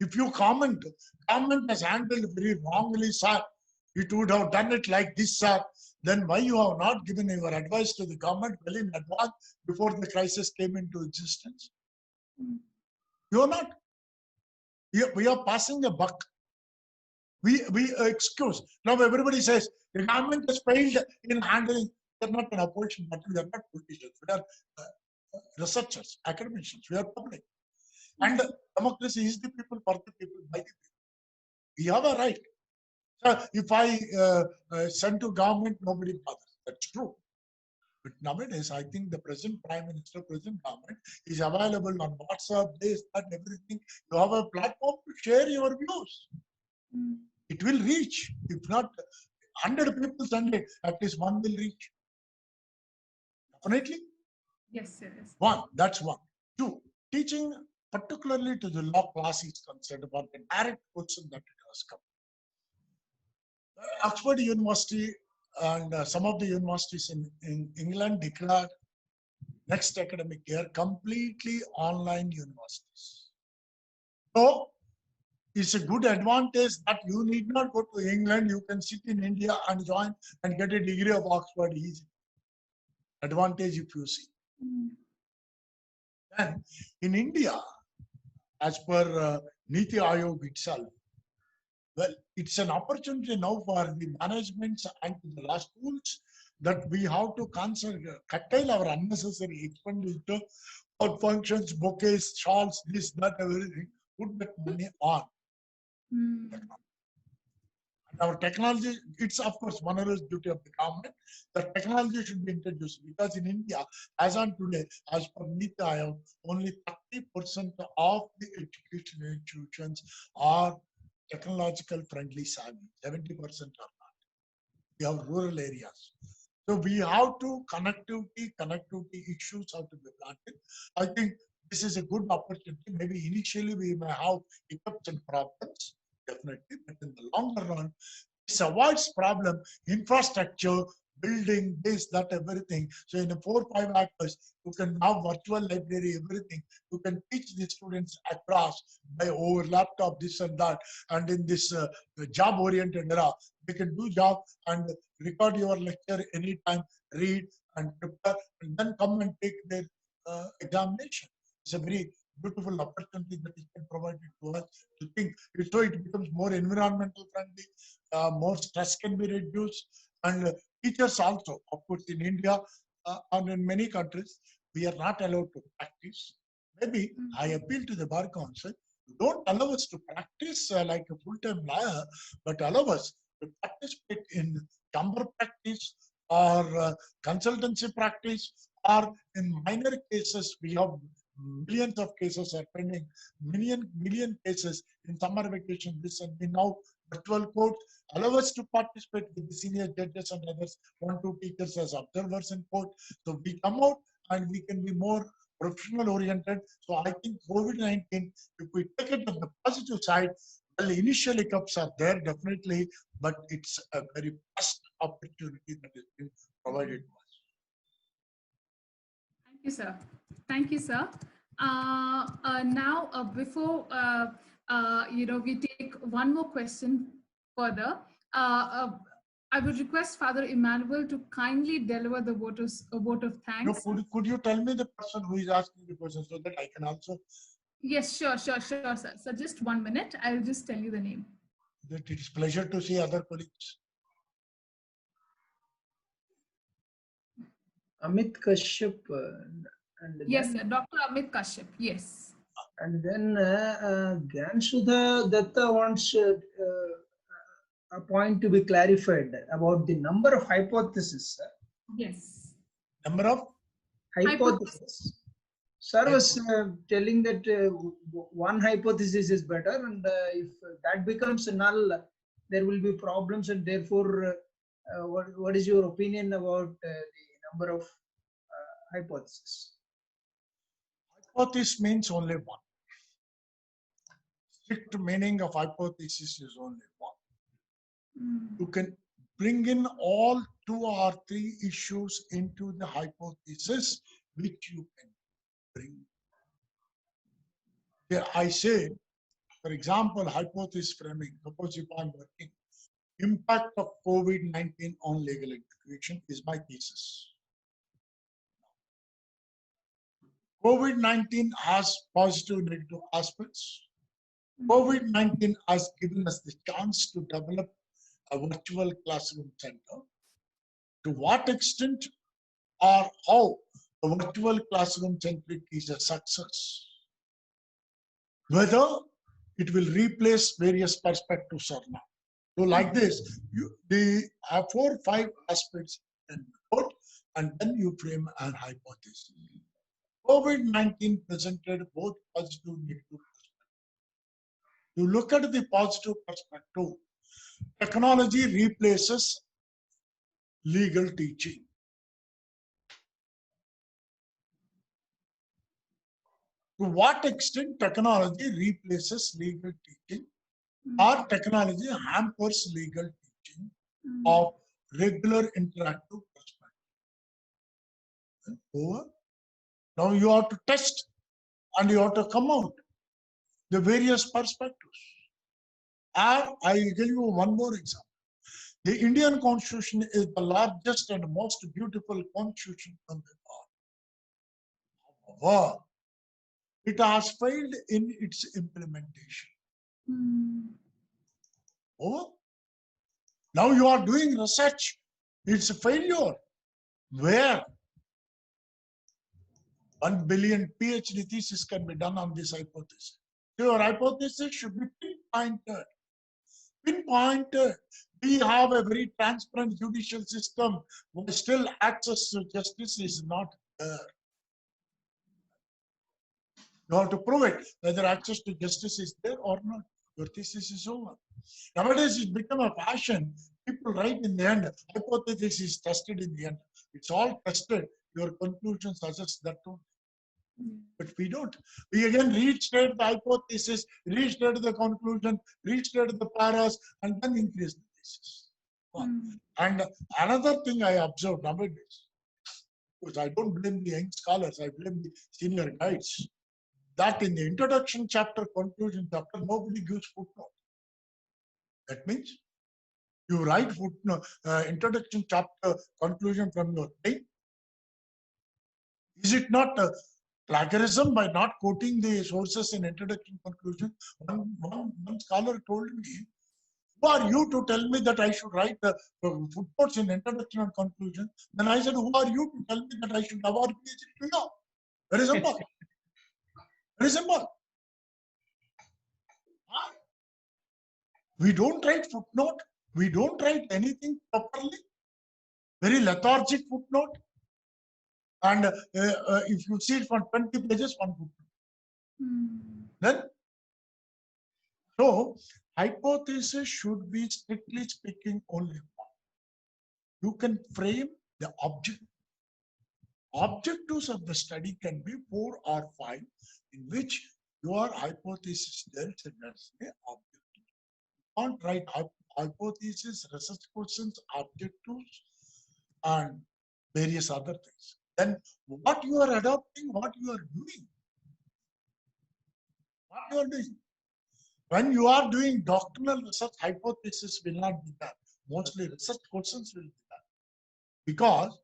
If you comment, government has handled very wrongly, sir, it would have done it like this, sir, then why you have not given your advice to the government well in advance before the crisis came into existence? You are not. We are passing a buck. We excuse. Now everybody says the government has failed in handling. We are not an opposition, but we are not politicians. We are researchers, academicians. We are public. And democracy is the people, for the people, by the people. We have a right. So if I send to government, nobody bothers. That's true. But nowadays, I think the present Prime Minister, present government is available on WhatsApp, this, that, everything. You have a platform to share your views. It will reach. If not 100 people send it, at least one will reach. Definitely. Yes, it is. One, that's one. Two, teaching particularly to the law class is concerned about the direct question that it has come. Oxford University and some of the universities in England declared next academic year completely online universities. So it's a good advantage that you need not go to England. You can sit in India and join and get a degree of Oxford easy. Advantage if you see. Then in India, as per Niti Aayog itself, well, it's an opportunity now for the managements and the law schools that we have to curtail our unnecessary expenditure for functions, bouquets, shawls, this, that, everything. Put that money on. And our technology, it's of course one of the duty of the government. The technology should be introduced, because in India, as on today, as per Niti Aayog, only 30% of the education institutions are technological friendly savvy. 70% are not. We have rural areas. So we have to connectivity issues have to be planted. I think this is a good opportunity. Maybe initially we may have hiccups and problems, definitely, but in the longer run, This avoids problem, infrastructure, building, this, that, everything. So in a 4-5 acres, you can have virtual library, everything. You can teach the students across by over laptop, this and that. And in this job-oriented era, they can do job and record your lecture anytime, read and prepare, and then come and take their examination. It's a very beautiful opportunity that is provided to us to think. So it becomes more environmental friendly, more stress can be reduced, and teachers also, of course, in India and in many countries, we are not allowed to practice. Maybe I appeal to the Bar Council, don't allow us to practice like a full-time lawyer, but allow us to participate in chamber practice or consultancy practice, or in minor cases, we have millions of cases are pending, million cases in summer vacation, this and we now virtual court, allow us to participate with the senior judges and others, 1-2 teachers as observers in court. So we come out and we can be more professional oriented. So I think COVID-19, if we take it on the positive side, well, initial hiccups are there definitely, but it's a very vast opportunity that has been provided to us. Thank you, sir. Thank you, sir. Now, before we take one more question further, I would request Father Emmanuel to kindly deliver the vote of thanks. No, could you tell me the person who is asking the question so that I can also? Yes, sure, sir. So just 1 minute. I will just tell you the name. That it is pleasure to see other colleagues. Amit Kashyap. And yes, sir. Dr. Amit Kashyap. Yes. And then Gyansudha Datta wants a point to be clarified about the number of hypotheses. Sir. Yes. Number of hypotheses. Sir was telling that one hypothesis is better, and if that becomes null, there will be problems, and therefore, what is your opinion about the number of hypotheses? Hypothesis means only one. Strict meaning of hypothesis is only one. You can bring in all 2 or 3 issues into the hypothesis, which you can bring. Here I say, for example, hypothesis framing. Suppose if I'm working, impact of COVID-19 on legal education is my thesis. COVID-19 has positive and negative aspects. COVID-19 has given us the chance to develop a virtual classroom center. To what extent or how the virtual classroom centric is a success? Whether it will replace various perspectives or not. So like this, they have 4 or 5 aspects in report, and then you frame an hypothesis. COVID-19 presented both positive and negative perspectives. You look at the positive perspective, technology replaces legal teaching. To what extent technology replaces legal teaching, or technology hampers legal teaching of regular interactive perspective? Over. Now you have to test and you have to come out the various perspectives. And I will give you one more example. The Indian Constitution is the largest and most beautiful constitution on the earth. However, it has failed in its implementation. Oh, now you are doing research. It's a failure. Where? 1 billion PhD thesis can be done on this hypothesis. So your hypothesis should be pinpointed. Pinpointed. We have a very transparent judicial system, but still access to justice is not there. You have to prove it, whether access to justice is there or not. Your thesis is over. Nowadays, it's become a fashion. People write in the end, hypothesis is tested in the end. It's all tested. Your conclusion suggests that too. But we don't. We again restate the hypothesis, restate the conclusion, restate the paras, and then increase the hypothesis. And another thing I observed nowadays, because I don't blame the young scholars, I blame the senior guides, that in the introduction chapter, conclusion chapter, nobody gives footnote. That means you write footnote, introduction chapter, conclusion from your brain. Is it not plagiarism by not quoting the sources in introduction, conclusion? One scholar told me, who are you to tell me that I should write the footnotes in introduction and conclusion? Then I said, who are you to tell me that I should award PhD to you? Very simple. Very simple. We don't write footnote. We don't write anything properly. Very lethargic footnote. And if you see it for 20 pages, one footnote. Then, so hypothesis should be strictly speaking only one. You can frame the object. Objectives of the study can be 4 or 5, in which your hypothesis tells as an objective. You can't write hypothesis, research questions, objectives, and various other things. Then what you are adopting, what you are doing. What you are doing. When you are doing doctrinal research, hypothesis will not be there. Mostly research questions will be there. Because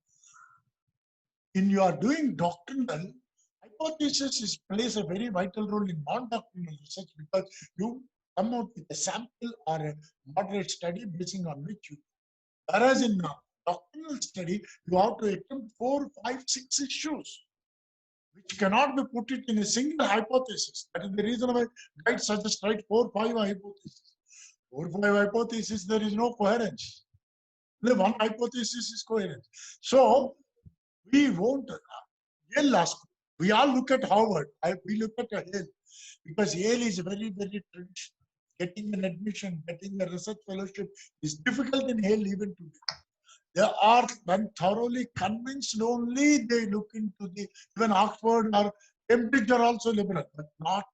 in you are doing doctrinal, hypothesis plays a very vital role in non-doctrinal research, because you come out with a sample or a moderate study basing on which you. Whereas in doctrinal study, you have to attempt 4, 5, 6 issues, which cannot be put it in a single hypothesis. That is the reason why guides suggest write 4, 5 hypotheses. 4, 5 hypotheses, there is no coherence. Only one hypothesis is coherent. So we won't. Yale Law School. We all look at Harvard. We look at Yale, because Yale is very, very traditional. Getting an admission, getting a research fellowship is difficult in Yale even today. They are, when thoroughly convinced, only they look into the, even Oxford or Cambridge are also liberal, but not.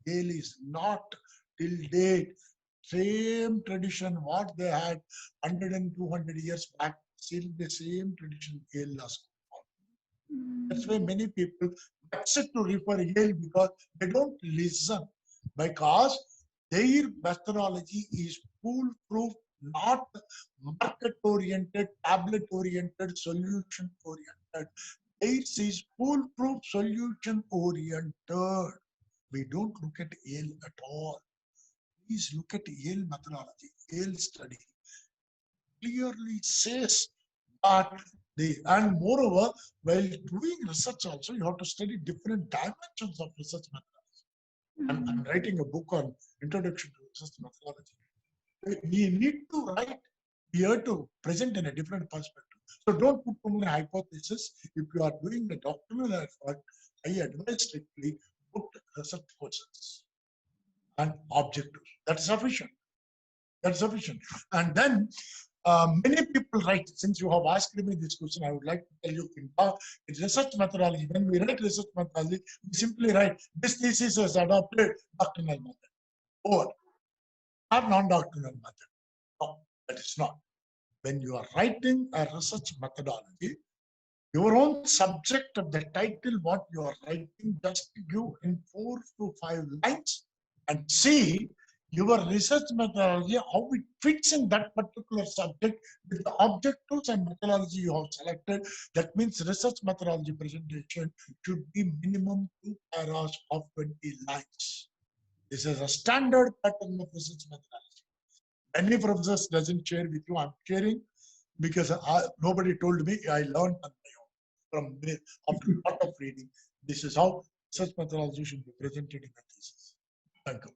Yale is not till date. Same tradition, what they had 100 and 200 years back, still the same tradition Yale Law School. That's why many people accept to refer Yale, because they don't listen, because their methodology is foolproof, not market-oriented, tablet-oriented, solution-oriented. Theirs is foolproof, solution-oriented. We don't look at Yale at all. Please look at Yale methodology. Yale study clearly says that and moreover, while doing research also, you have to study different dimensions of research methodology. I'm writing a book on Introduction to Research Methodology. We need to write here to present in a different perspective. So don't put too many hypotheses. If you are doing the doctrinal effort, I advise strictly put research questions and objectives. That's sufficient. That's sufficient. And then many people write, since you have asked me this question, I would like to tell you in research methodology, when we write research methodology, we simply write, this thesis has adopted doctrinal method, or non-doctrinal method. No, that is not. When you are writing a research methodology, your own subject of the title, what you are writing, just give in 4 to 5 lines and see your research methodology, how it fits in that particular subject with the objectives and methodology you have selected. That means research methodology presentation should be minimum 2 paras of 20 lines. This is a standard pattern of research methodology. Any professors doesn't share with you. I'm sharing because nobody told me. I learned on my own from after a lot of reading. This is how research methodology should be presented in the thesis. Thank you.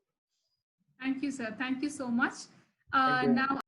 Thank you, sir. Thank you so much. Thank you. Now